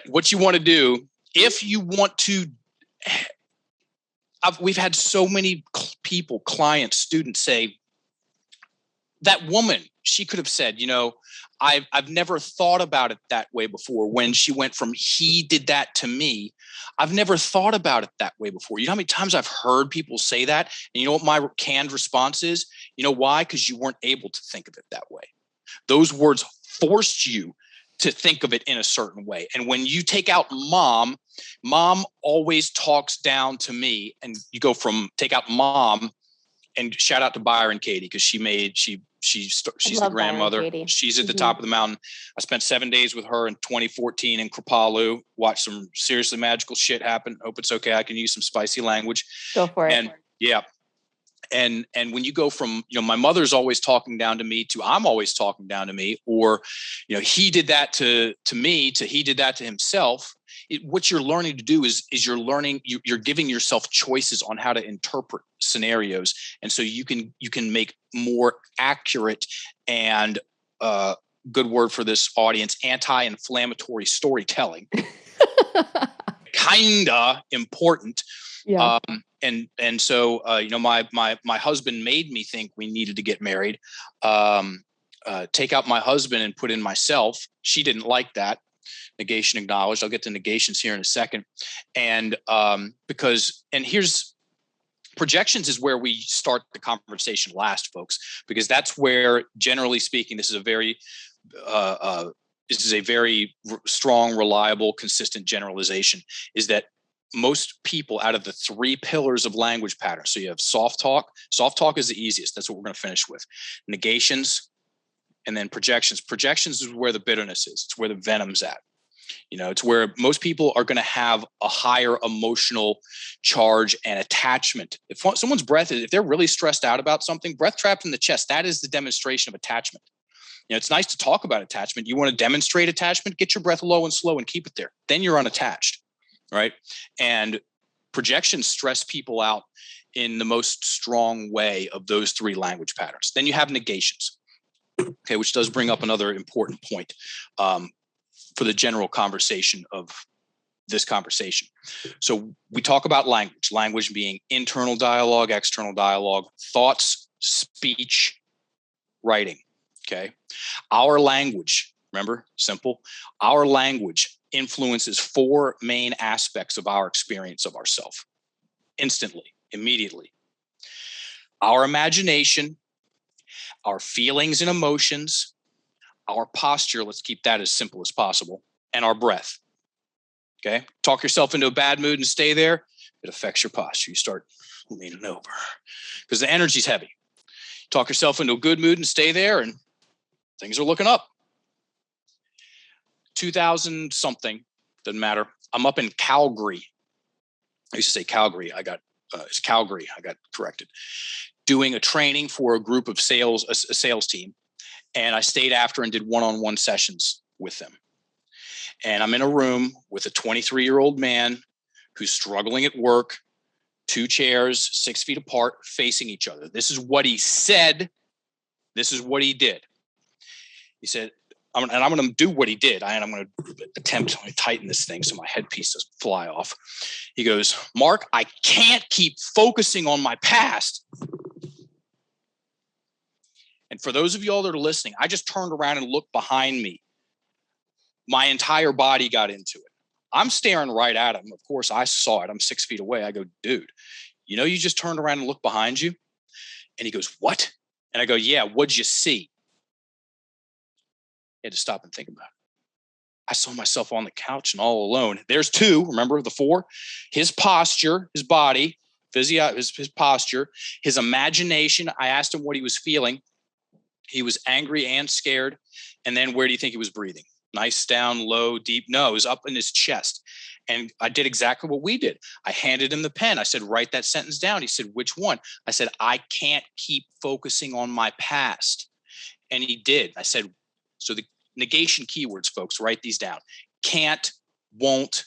What you want to do, if you want to, we've had so many people, clients, students say, that woman, she could have said, I've never thought about it that way before. When she went from he did that to me, I've never thought about it that way before. You know how many times I've heard people say that? And you know what my canned response is? You know why? Because you weren't able to think of it that way. Those words forced you to think of it in a certain way. And when you take out mom always talks down to me. And you go from take out mom, and shout out to Byron Katie, because she's the grandmother. She's at the top of the mountain. I spent 7 days with her in 2014 in Kripalu. Watched some seriously magical shit happen. Hope it's okay. I can use some spicy language. Go for it. And yeah. And when you go from, my mother's always talking down to me to I'm always talking down to me, or, he did that to me to he did that to himself. What you're learning to do is you're giving yourself choices on how to interpret scenarios. And so you can make more accurate and good word for this audience, anti-inflammatory storytelling. Kinda important. Yeah. And so my husband made me think we needed to get married. Take out my husband and put in myself. She didn't like that. Negation acknowledged. I'll get to negations here in a second. And here's projections is where we start the conversation last, folks, because that's where, generally speaking, this is a very strong, reliable, consistent generalization, is that most people, out of the three pillars of language patterns, so you have soft talk. Soft talk is the easiest. That's what we're going to finish with. Negations, and then projections. Projections is where the bitterness is. It's where the venom's at. It's where most people are going to have a higher emotional charge and attachment. If someone's if they're really stressed out about something, breath trapped in the chest, that is the demonstration of attachment. It's nice to talk about attachment. You want to demonstrate attachment, get your breath low and slow and keep it there. Then you're unattached, right? And projections stress people out in the most strong way of those three language patterns. Then you have negations, okay, which does bring up another important point for the general conversation of this conversation. So we talk about language being internal dialogue, external dialogue, thoughts, speech, writing. Okay. Our language, remember, simple. Our language influences four main aspects of our experience of ourselves instantly, immediately. Our imagination, our feelings and emotions, our posture, let's keep that as simple as possible, and our breath. Okay. Talk yourself into a bad mood and stay there. It affects your posture. You start leaning over because the energy's heavy. Talk yourself into a good mood and stay there, and things are looking up. 2000 something, doesn't matter. I'm up in Calgary. I used to say Calgary. It's Calgary. I got corrected. Doing a training for a group of a sales team. And I stayed after and did one-on-one sessions with them. And I'm in a room with a 23-year-old man who's struggling at work, 2 chairs, 6 feet apart, facing each other. This is what he said. This is what he did. He said, I'm going to do what he did. I'm going to attempt to tighten this thing so my headpiece doesn't fly off. He goes, Mark, I can't keep focusing on my past. And for those of y'all that are listening, I just turned around and looked behind me. My entire body got into it. I'm staring right at him. Of course, I saw it. I'm 6 feet away. I go, dude, you just turned around and looked behind you? And he goes, what? And I go, yeah, what'd you see? He had to stop and think about it. I saw myself on the couch and all alone. There's 2, remember the 4? His posture, his body, his posture, his imagination. I asked him what he was feeling. He was angry and scared. And then where do you think he was breathing? Nice down, low, deep nose, up in his chest. And I did exactly what we did. I handed him the pen. I said, write that sentence down. He said, which one? I said, I can't keep focusing on my past. And he did. I said, so the negation keywords, folks, write these down. Can't, won't,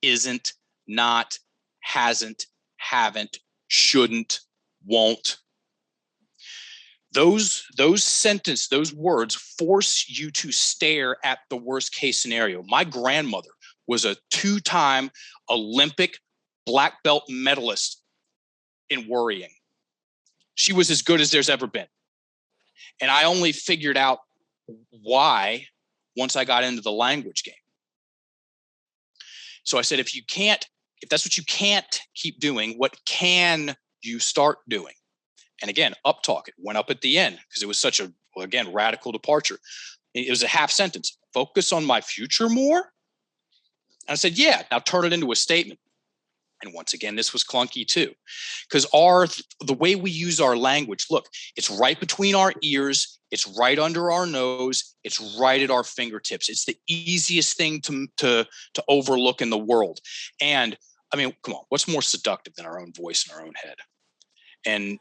isn't, not, hasn't, haven't, shouldn't, won't. Those words force you to stare at the worst case scenario. My grandmother was a 2-time Olympic black belt medalist in worrying. She was as good as there's ever been. And I only figured out why once I got into the language game. So I said, if that's what you can't keep doing, what can you start doing? And again, up talk. It went up at the end because it was such a, again, radical departure. It was a half sentence. Focus on my future more? And I said, yeah, now turn it into a statement. And once again, this was clunky too, because the way we use our language, look, it's right between our ears. It's right under our nose. It's right at our fingertips. It's the easiest thing to overlook in the world. And I mean, come on, what's more seductive than our own voice in our own head? And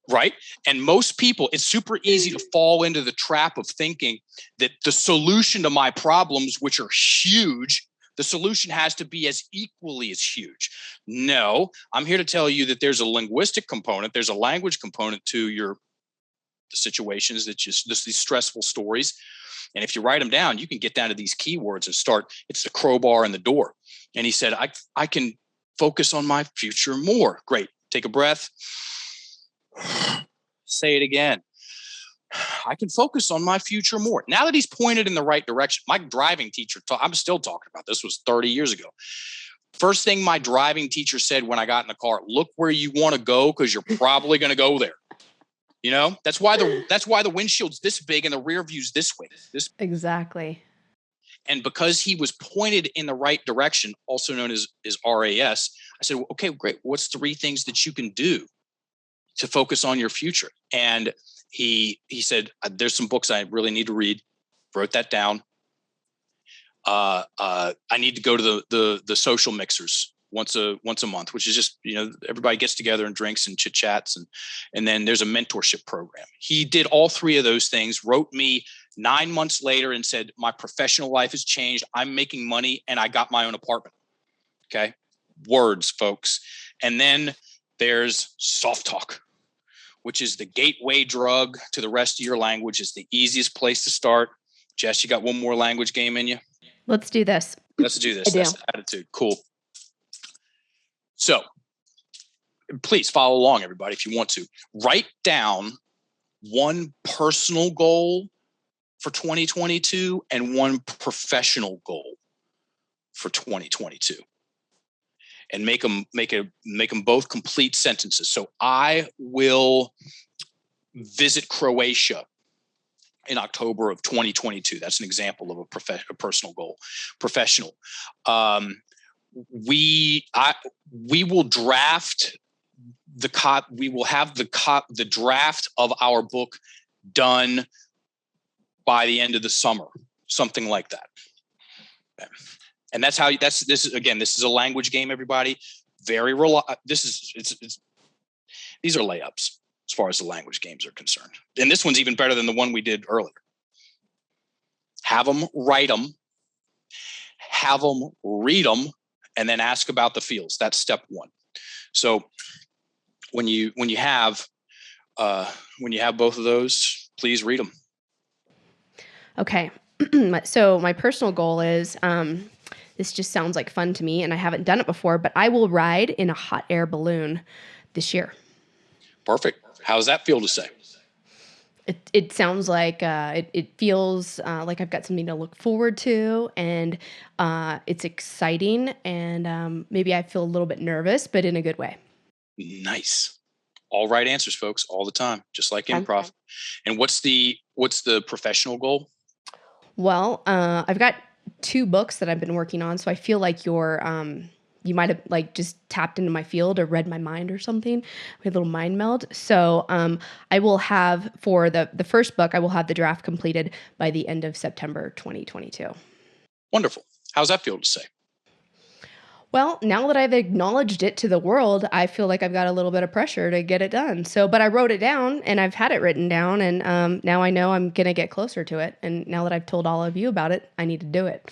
right. And most people, it's super easy to fall into the trap of thinking that the solution to my problems, which are huge, the solution has to be as equally as huge. No, I'm here to tell you that there's a linguistic component. There's a language component to your situations that just these stressful stories. And if you write them down, you can get down to these keywords and start. It's the crowbar in the door. And he said, I can focus on my future more. Great. Take a breath. Say it again. I can focus on my future more. Now that he's pointed in the right direction, my driving teacher, I'm still talking about this, was 30 years ago. First thing my driving teacher said when I got in the car, look where you want to go because you're probably going to go there. That's why the windshield's this big and the rear view's this way. Exactly. And because he was pointed in the right direction, also known as RAS, I said, okay, great. What's 3 things that you can do to focus on your future? And he said, there's some books I really need to read. Wrote that down. I need to go to the social mixers once a month, which is just, everybody gets together and drinks and chit chats. And then there's a mentorship program. He did all 3 of those things, wrote me 9 months later and said, my professional life has changed. I'm making money and I got my own apartment. Okay. Words, folks. And then there's soft talk, which is the gateway drug to the rest of your language. It's the easiest place to start. Jess, you got one more language game in you? Let's do this. Let's do this. That's the attitude. Cool. So please follow along, everybody, if you want to. Write down one personal goal for 2022 and one professional goal for 2022. And make them both complete sentences. So I will visit Croatia in October of 2022. That's an example of a personal goal. Professional. We will draft we will have the draft of our book done by the end of the summer, something like that. Okay. And that's how this is a language game, everybody. These are layups as far as the language games are concerned. And this one's even better than the one we did earlier. Have them write them, have them read them, and then ask about the feels. That's step 1. So when you have both of those, please read them. Okay. So my personal goal is, this just sounds like fun to me, and I haven't done it before, but I will ride in a hot air balloon this year. Perfect. How does that feel to say? It sounds like it feels like I've got something to look forward to, and it's exciting, and maybe I feel a little bit nervous, but in a good way. Nice. All right answers, folks, all the time, just like Okay. improv. And what's the professional goal? Well, I've got 2 books that I've been working on, so I feel like you might have, like, just tapped into my field or read my mind or something. We had a little mind meld. So, I will have for the first book, I will have the draft completed by the end of September 2022. Wonderful. How's that feel to say? Well, now that I've acknowledged it to the world, I feel like I've got a little bit of pressure to get it done. So, but I wrote it down and I've had it written down, and now I know I'm gonna get closer to it. And now that I've told all of you about it, I need to do it.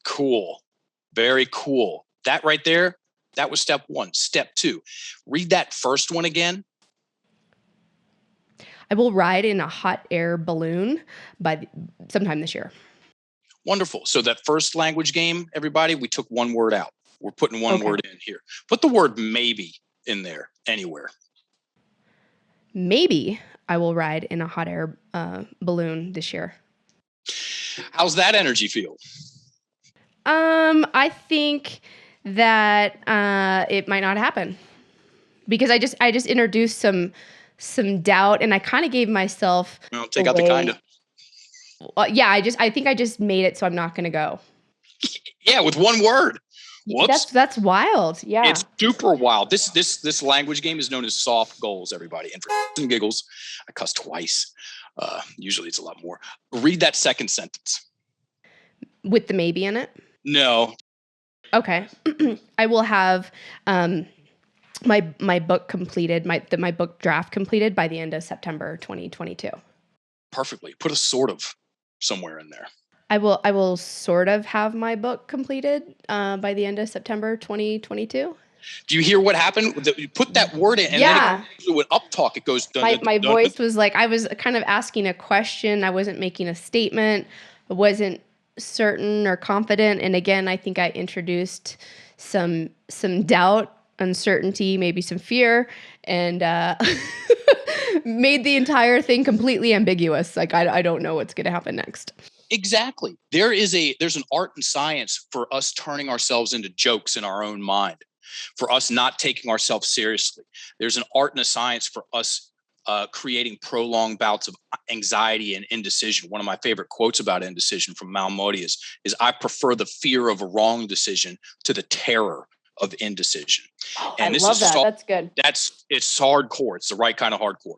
Cool. Very cool. That right there, that was step 1. Step 2, read that first one again. I will ride in a hot air balloon sometime this year. Wonderful. So that first language game, everybody, we took one word out. We're putting one Okay. word in here. Put the word maybe in there anywhere. Maybe I will ride in a hot air balloon this year. How's that energy feel? I think that it might not happen because I just introduced some doubt, and I kind of gave myself Well, take out the kind of. Yeah, I think I just made it so I'm not going to go. Yeah, with one word. Whoops. That's wild. Yeah. It's super wild. This language game is known as soft goals, everybody. And for some giggles, I cussed twice. Usually it's a lot more. Read that second sentence. With the maybe in it? No. Okay. I will have my book completed, my book draft completed by the end of September 2022. Perfectly. Put a sort of somewhere in there. I will sort of have my book completed by the end of September 2022. Do you hear what happened? You put that word in, and then it goes to an up talk. It goes. Dun, My dun, voice was like, I was kind of asking a question. I wasn't making a statement. I wasn't certain or confident. And again, I think I introduced some doubt, uncertainty, maybe some fear, and made the entire thing completely ambiguous. Like I don't know what's going to happen next. Exactly. There's an art and science for us turning ourselves into jokes in our own mind, for us not taking ourselves seriously. There's an art and a science for us creating prolonged bouts of anxiety and indecision. One of my favorite quotes about indecision from Malamudi is I prefer the fear of a wrong decision to the terror of indecision. Oh, And I this love is that. That's good. It's hardcore. It's the right kind of hardcore.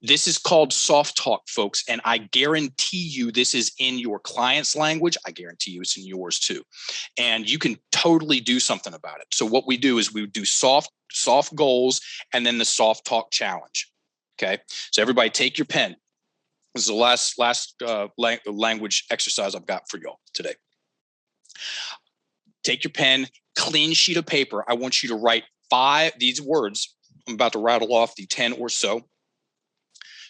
This is called soft talk, folks. And I guarantee you this is in your client's language. I guarantee you it's in yours too. And you can totally do something about it. So what we do is we do soft goals and then the soft talk challenge. Okay. So everybody take your pen. This is the last language exercise I've got for y'all today. Take your pen, clean sheet of paper. I want you to write 5 these words. I'm about to rattle off the 10 or so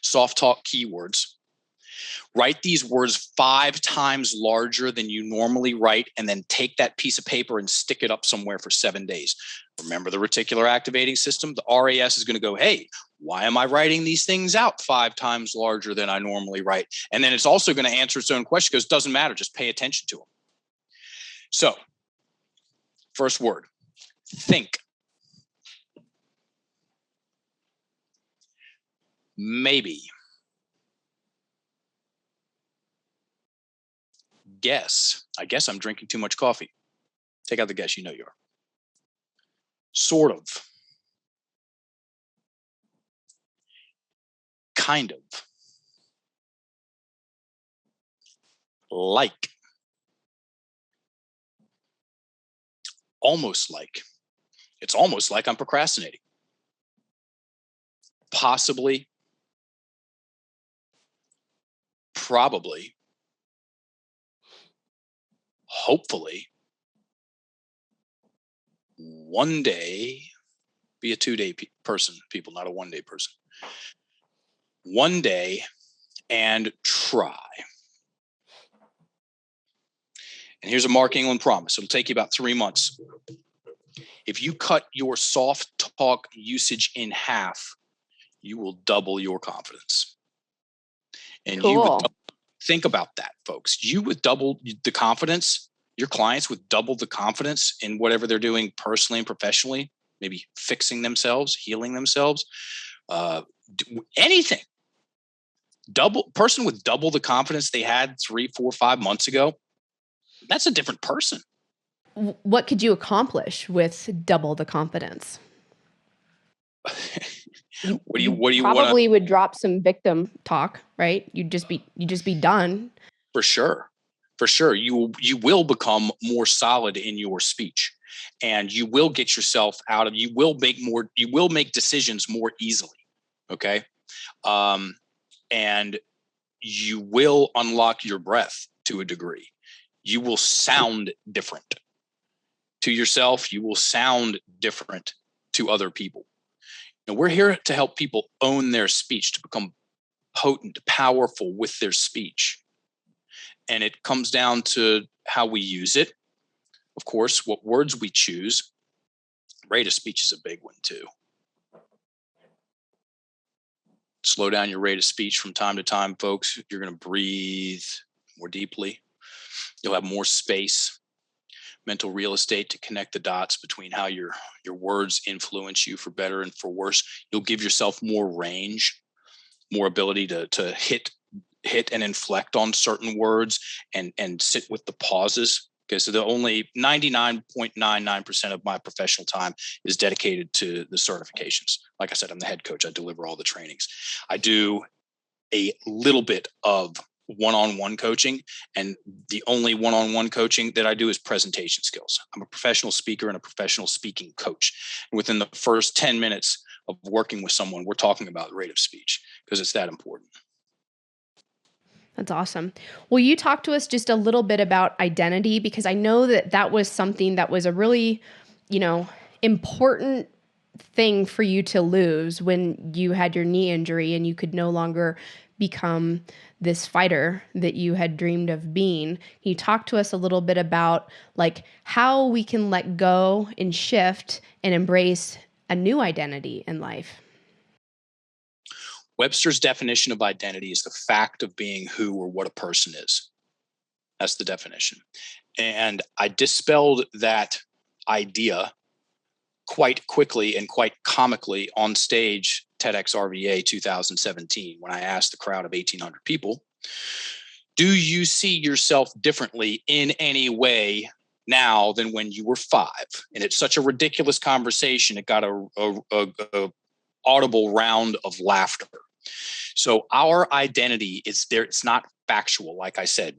soft talk keywords. Write these words 5 times larger than you normally write, and then take that piece of paper and stick it up somewhere for 7 days. Remember the reticular activating system? The RAS is going to go, hey, why am I writing these things out 5 times larger than I normally write? And then it's also going to answer its own question because it doesn't matter. Just pay attention to them. So, first word, think. Maybe. Guess. I guess I'm drinking too much coffee. Take out the guess. You know you are. Sort of. Kind of. Like. Almost like. It's almost like I'm procrastinating. Possibly. Probably. Hopefully. One day. Be a 2-day person, people, not a 1-day person. One day, and try. And here's a Mark England promise. It'll take you about 3 months. If you cut your soft talk usage in half, you will double your confidence. And Cool. think about that, folks. You would double the confidence, your clients would double the confidence in whatever they're doing personally and professionally, maybe fixing themselves, healing themselves, anything. Person with double the confidence they had 3, 4, 5 months ago, that's a different person. What could you accomplish with double the confidence? What do you probably want would drop some victim talk, right? You'd just be done. For sure. You will become more solid in your speech, and you will get yourself you will make decisions more easily. Okay. And you will unlock your breath to a degree. You will sound different to yourself. You will sound different to other people. And we're here to help people own their speech, to become potent, powerful with their speech. And it comes down to how we use it. Of course, what words we choose. Rate of speech is a big one too. Slow down your rate of speech from time to time, folks. You're going to breathe more deeply. You'll have more space, mental real estate to connect the dots between how your words influence you for better and for worse. You'll give yourself more range, more ability to hit and inflect on certain words and sit with the pauses. Okay, so the only 99.99% of my professional time is dedicated to the certifications. Like I said, I'm the head coach. I deliver all the trainings. I do a little bit of one-on-one coaching, and the only one-on-one coaching that I do is presentation skills. I'm a professional speaker and a professional speaking coach. And within the first 10 minutes of working with someone, we're talking about rate of speech because it's that important. That's awesome. Will you talk to us just a little bit about identity? Because I know that was something that was a really, important thing for you to lose when you had your knee injury and you could no longer become this fighter that you had dreamed of being. Can you talk to us a little bit about like how we can let go and shift and embrace a new identity in life? Webster's definition of identity is the fact of being who or what a person is. That's the definition. And I dispelled that idea quite quickly and quite comically on stage, TEDx RVA 2017, when I asked the crowd of 1,800 people, do you see yourself differently in any way now than when you were 5? And it's such a ridiculous conversation. It got a audible round of laughter. So our identity is there. It's not factual. Like I said,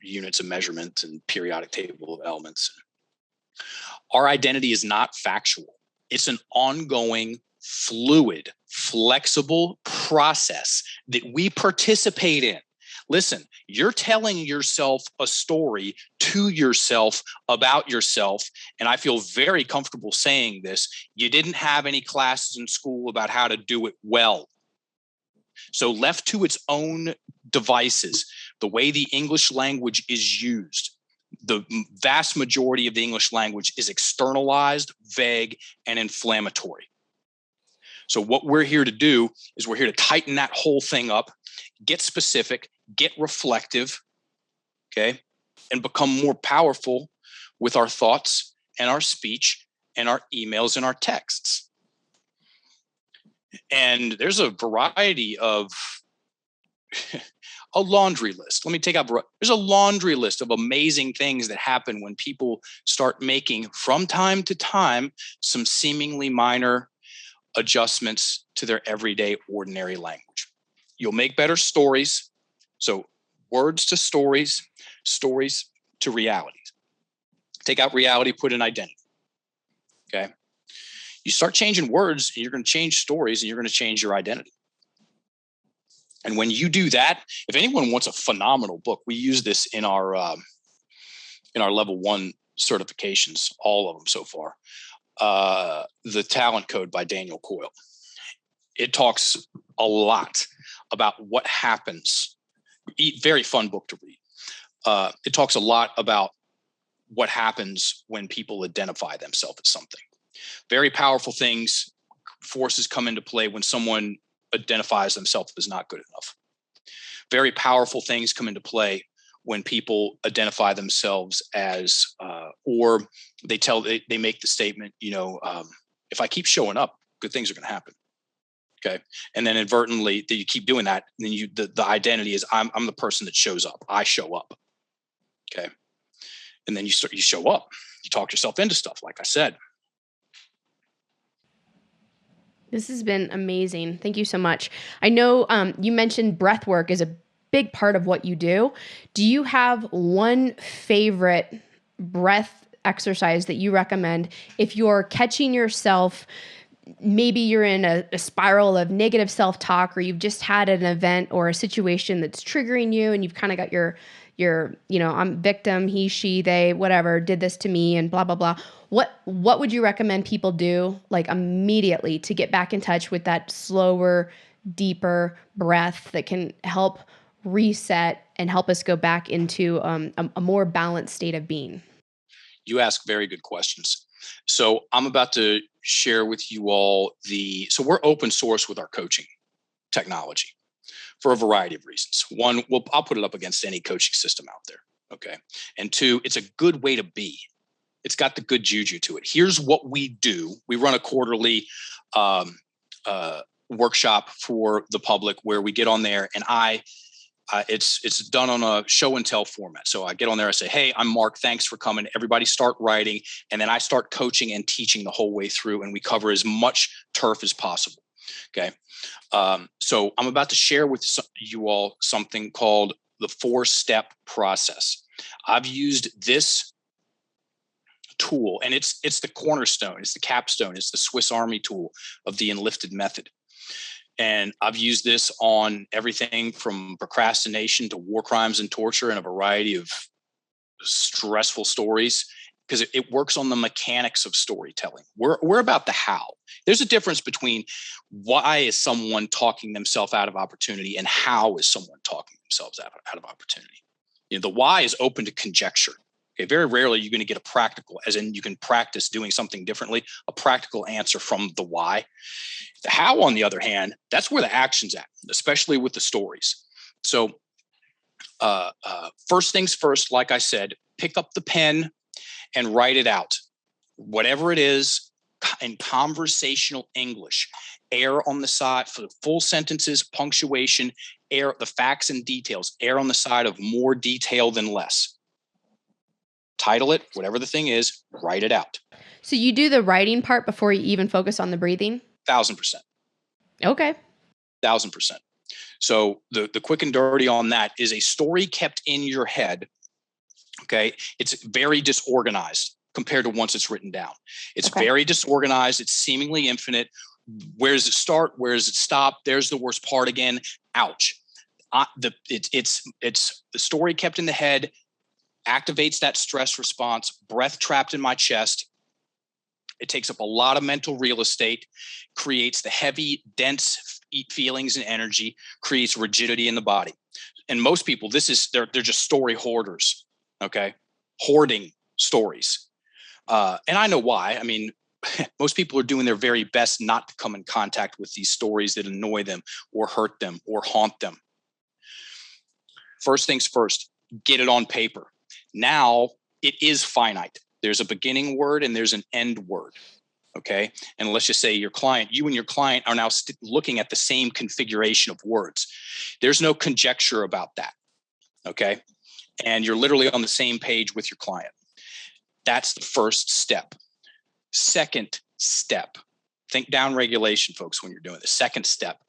units of measurement and periodic table of elements. Our identity is not factual. It's an ongoing, fluid, flexible process that we participate in. Listen, you're telling yourself a story to yourself about yourself. And I feel very comfortable saying this. You didn't have any classes in school about how to do it well. So left to its own devices, the way the English language is used, the vast majority of the English language is externalized, vague, and inflammatory. So what we're here to do is we're here to tighten that whole thing up, get specific, get reflective, okay, and become more powerful with our thoughts and our speech and our emails and our texts. And there's a variety of a laundry list. Let me take out. There's a laundry list of amazing things that happen when people start making, from time to time, some seemingly minor adjustments to their everyday, ordinary language. You'll make better stories. So words to stories, stories to realities. Take out reality, put in identity. Okay. You start changing words, and you're going to change stories, and you're going to change your identity. And when you do that, if anyone wants a phenomenal book, we use this in our level 1 certifications, all of them so far. The Talent Code by Daniel Coyle. It talks a lot about what happens. Very fun book to read. It talks a lot about what happens when people identify themselves as something. Very powerful things, forces come into play when someone identifies themselves as not good enough. very powerful things come into play when people identify themselves as, or they make the statement, if I keep showing up, good things are going to happen. Okay. And then inadvertently that you keep doing that. And then the identity is I'm the person that shows up. I show up. Okay. And then you show up, you talk yourself into stuff. Like I said, this has been amazing. Thank you so much. I know you mentioned breath work is a big part of what you do. Do you have one favorite breath exercise that you recommend if you're catching yourself? Maybe you're in a spiral of negative self-talk, or you've just had an event or a situation that's triggering you, and you've kind of got your I'm victim, he, she, they, whatever, did this to me, and blah, blah, blah. What would you recommend people do, like, immediately to get back in touch with that slower, deeper breath that can help reset and help us go back into a more balanced state of being? You ask very good questions. So I'm about to share with you all so we're open source with our coaching technology for a variety of reasons. One, I'll put it up against any coaching system out there. Okay. And two, it's a good way to be. It's got the good juju to it. Here's what we do. We run a quarterly workshop for the public where we get on there, and it's done on a show and tell format. So I get on there, I say, hey, I'm Mark. Thanks for coming. Everybody start writing. And then I start coaching and teaching the whole way through, and we cover as much turf as possible. Okay. So I'm about to share with you all something called the 4-step process. I've used this tool, and it's the cornerstone, it's the capstone, it's the Swiss Army tool of the Enlifted Method. And I've used this on everything from procrastination to war crimes and torture and a variety of stressful stories, because it works on the mechanics of storytelling. We're about the how. There's a difference between why is someone talking themselves out of opportunity and how is someone talking themselves out of opportunity. The why is open to conjecture. Okay, very rarely you're going to get a practical, as in you can practice doing something differently, a practical answer from the why. The how, on the other hand, that's where the action's at, especially with the stories. So first things first, like I said, pick up the pen and write it out. Whatever it is, in conversational English, err on the side for full sentences, punctuation, err the facts and details, err on the side of more detail than less. Title it, whatever the thing is, write it out. So you do the writing part before you even focus on the breathing? 1,000%. Okay. 1,000%. So the quick and dirty on that is a story kept in your head. Okay. It's very disorganized compared to once it's written down. It's very disorganized. It's seemingly infinite. Where does it start? Where does it stop? There's the worst part again. Ouch. It's the story kept in the head activates that stress response, breath trapped in my chest. It takes up a lot of mental real estate, creates the heavy, dense feelings and energy, creates rigidity in the body. And most people, they're just story hoarders. Okay. Hoarding stories. And I know why. I mean, most people are doing their very best not to come in contact with these stories that annoy them or hurt them or haunt them. First things first, get it on paper. Now it is finite. There's a beginning word and there's an end word. Okay. And let's just say you and your client are now looking at the same configuration of words. There's no conjecture about that. Okay. And you're literally on the same page with your client. That's the first step. Second step, think down regulation, folks, when you're doing the second step.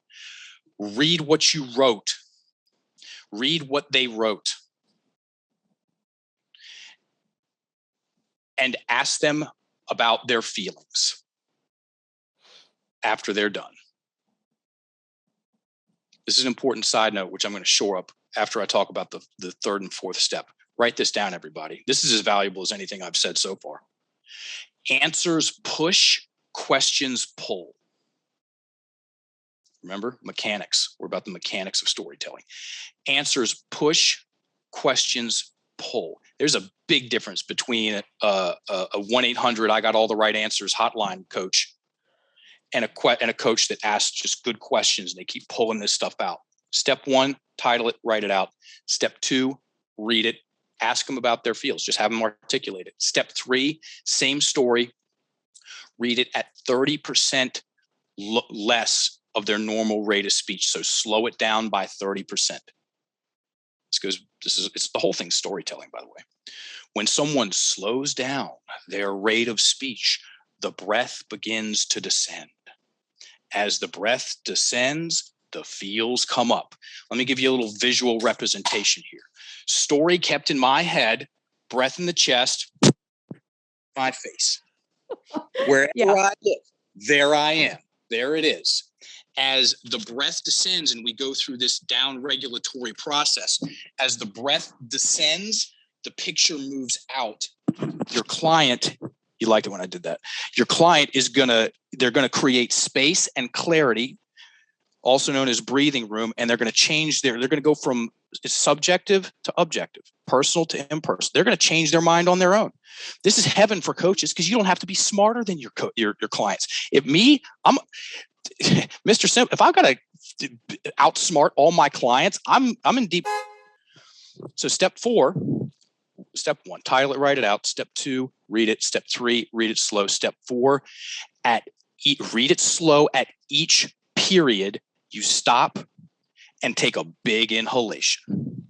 Read what you wrote. Read what they wrote. And ask them about their feelings after they're done. This is an important side note, which I'm going to shore up after I talk about the third and fourth step. Write this down, everybody. This is as valuable as anything I've said so far. Answers push, questions pull. Remember, mechanics. We're about the mechanics of storytelling. Answers push, questions pull. There's a big difference between a 1-800 I got all the right answers hotline coach and a coach that asks just good questions and they keep pulling this stuff out. Step one, title it, write it out. Step two, read it, ask them about their feels, just have them articulate it. Step three, same story, read it at 30% less of their normal rate of speech. So slow it down by 30%. It's the whole thing storytelling, by the way. When someone slows down their rate of speech, the breath begins to descend. As the breath descends, the feels come up. Let me give you a little visual representation here. Story kept in my head, breath in the chest, my face. Wherever I live, there I am. There it is. As the breath descends and we go through this down regulatory process, as the breath descends, the picture moves out. Your client, you liked it when I did that. Your client they're gonna create space and clarity, also known as breathing room, and they're gonna they're gonna go from subjective to objective, personal to impersonal. They're gonna change their mind on their own. This is heaven for coaches because you don't have to be smarter than your clients. I'm Mr. Simp, if I've got to outsmart all my clients, I'm in deep. So step one, title it, write it out. Step two, read it. Step three, read it slow. Step four, read it slow at each period. You stop and take a big inhalation.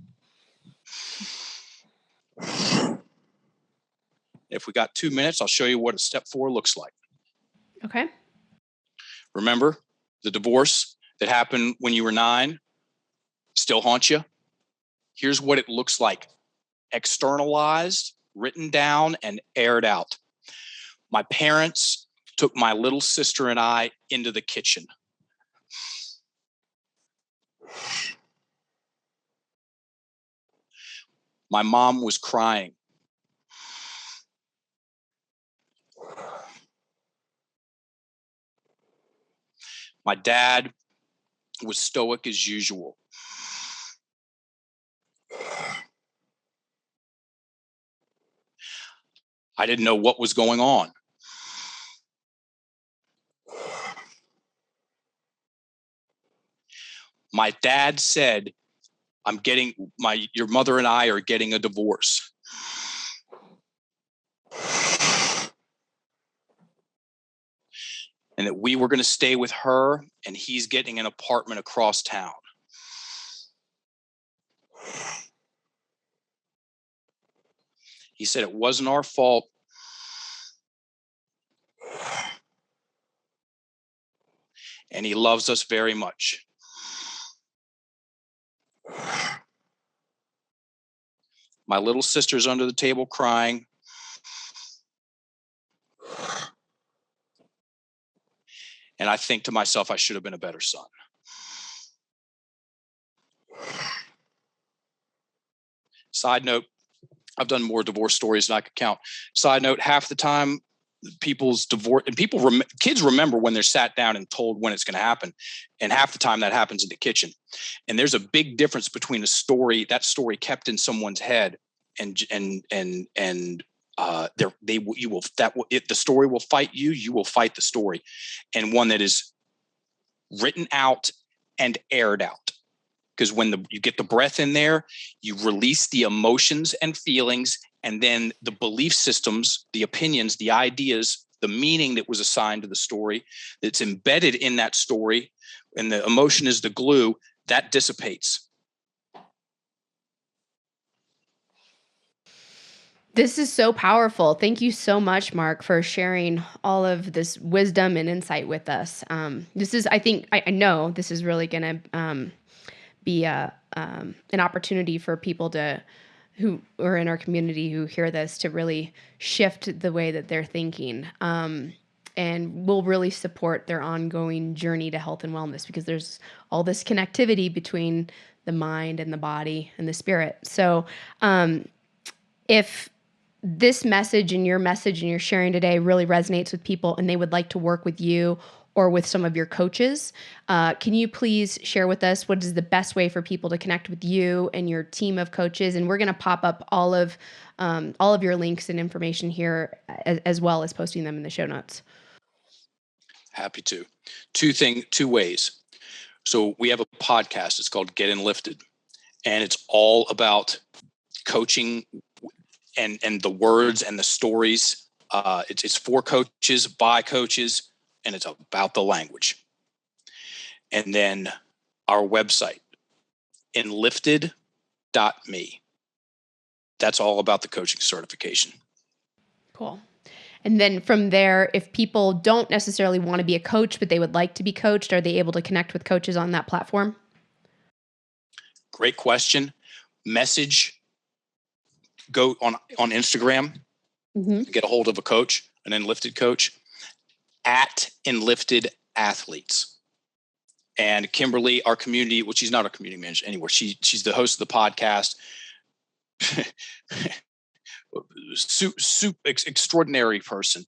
If we got 2 minutes, I'll show you what a step four looks like. Okay. Remember the divorce that happened when you were 9 still haunts you? Here's what it looks like. Externalized, written down, and aired out. My parents took my little sister and I into the kitchen. My mom was crying. My dad was stoic as usual. I didn't know what was going on. My dad said, your mother and I are getting a divorce. And that we were going to stay with her and he's getting an apartment across town. He said it wasn't our fault. And he loves us very much. My little sister's under the table crying. And I think to myself, I should have been a better son. Side note, I've done more divorce stories than I could count. Side note, half the time people's divorce, and kids remember when they're sat down and told when it's going to happen. And half the time that happens in the kitchen. And there's a big difference between that story kept in someone's head the story will fight you, you will fight the story. And one that is written out and aired out. Because when you get the breath in there, you release the emotions and feelings, and then the belief systems, the opinions, the ideas, the meaning that was assigned to the story, that's embedded in that story, and the emotion is the glue, that dissipates. This is so powerful. Thank you so much, Mark, for sharing all of this wisdom and insight with us. I know this is really going to be an opportunity for people who are in our community who hear this to really shift the way that they're thinking, and will really support their ongoing journey to health and wellness, because there's all this connectivity between the mind and the body and the spirit. So if this message and your sharing today really resonates with people and they would like to work with you or with some of your coaches, can you please share with us what is the best way for people to connect with you and your team of coaches? And we're going to pop up all of your links and information here, as well as posting them in the show notes. Happy to. Two ways. So we have a podcast. It's called Get Enlifted, and it's all about coaching and the words and the stories. It's for coaches, by coaches, and it's about the language. And then our website, enlifted.me. That's all about the coaching certification. Cool. And then from there, if people don't necessarily want to be a coach, but they would like to be coached, are they able to connect with coaches on that platform? Great question. Message, go on Instagram, get a hold of a coach, an Enlifted coach, at Enlifted Athletes. And Kimberly, our community, well, she's not our community manager anymore. She's the host of the podcast. Extraordinary person.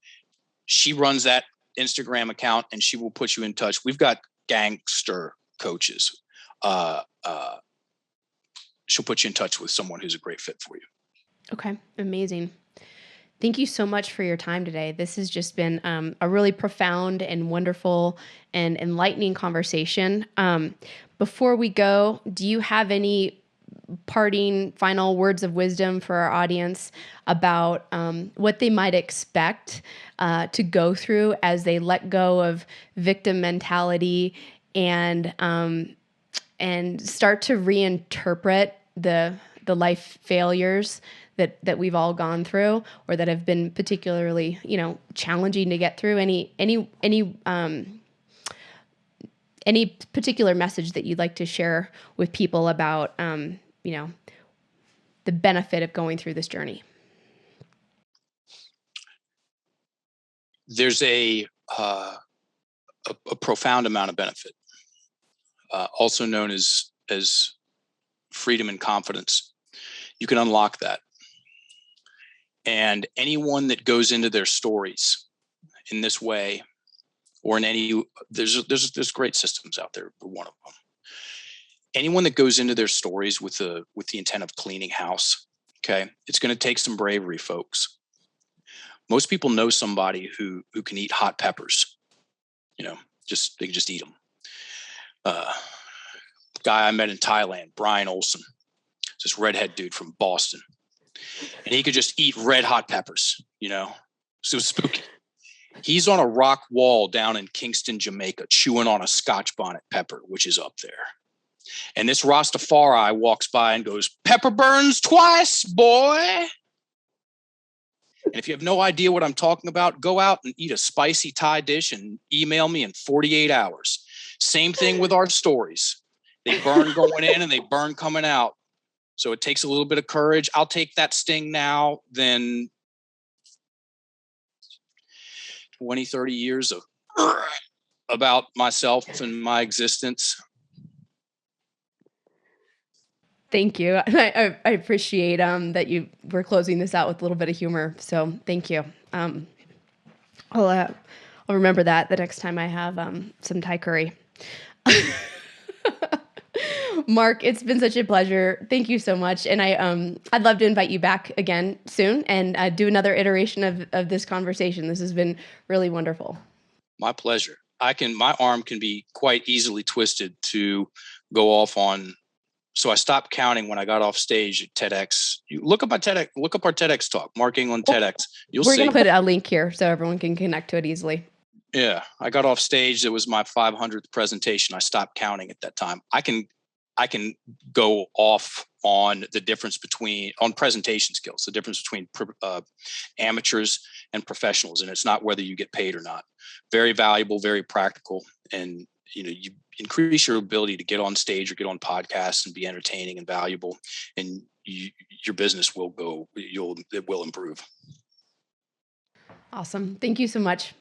She runs that Instagram account, and she will put you in touch. We've got gangster coaches. She'll put you in touch with someone who's a great fit for you. Okay, amazing. Thank you so much for your time today. This has just been a really profound and wonderful and enlightening conversation. Before we go, do you have any parting final words of wisdom for our audience about what they might expect to go through as they let go of victim mentality and start to reinterpret the life failures that we've all gone through, or that have been particularly, challenging to get through? Any particular message that you'd like to share with people about, the benefit of going through this journey? There's a profound amount of benefit, also known as freedom and confidence. You can unlock that. And anyone that goes into their stories in this way, or in any, there's great systems out there, but one of them. Anyone that goes into their stories with the intent of cleaning house, okay, it's going to take some bravery, folks. Most people know somebody who can eat hot peppers. They can just eat them. Guy I met in Thailand, Brian Olson, this redhead dude from Boston, and he could just eat red hot peppers. So spooky. He's on a rock wall down in Kingston, Jamaica, chewing on a Scotch bonnet pepper, which is up there. And this Rastafari walks by and goes, "Pepper burns twice, boy." And if you have no idea what I'm talking about, go out and eat a spicy Thai dish and email me in 48 hours. Same thing with our stories. They burn going in and they burn coming out. So it takes a little bit of courage. I'll take that sting now than 20, 30 years of about myself and my existence. Thank you. I appreciate that you were closing this out with a little bit of humor. So thank you. I'll remember that the next time I have some Thai curry. Mark, it's been such a pleasure. Thank you so much. And I'd love to invite you back again soon and do another iteration of this conversation. This has been really wonderful. My pleasure. My arm can be quite easily twisted to go off on. So I stopped counting when I got off stage at TEDx. You look up our TEDx talk, Mark England TEDx. We're going to put a link here so everyone can connect to it easily. Yeah, I got off stage. It was my 500th presentation. I stopped counting at that time. I can go off on the difference on presentation skills, the difference between amateurs and professionals. And it's not whether you get paid or not. Very valuable, very practical. And, you increase your ability to get on stage or get on podcasts and be entertaining and valuable. And your business it will improve. Awesome. Thank you so much.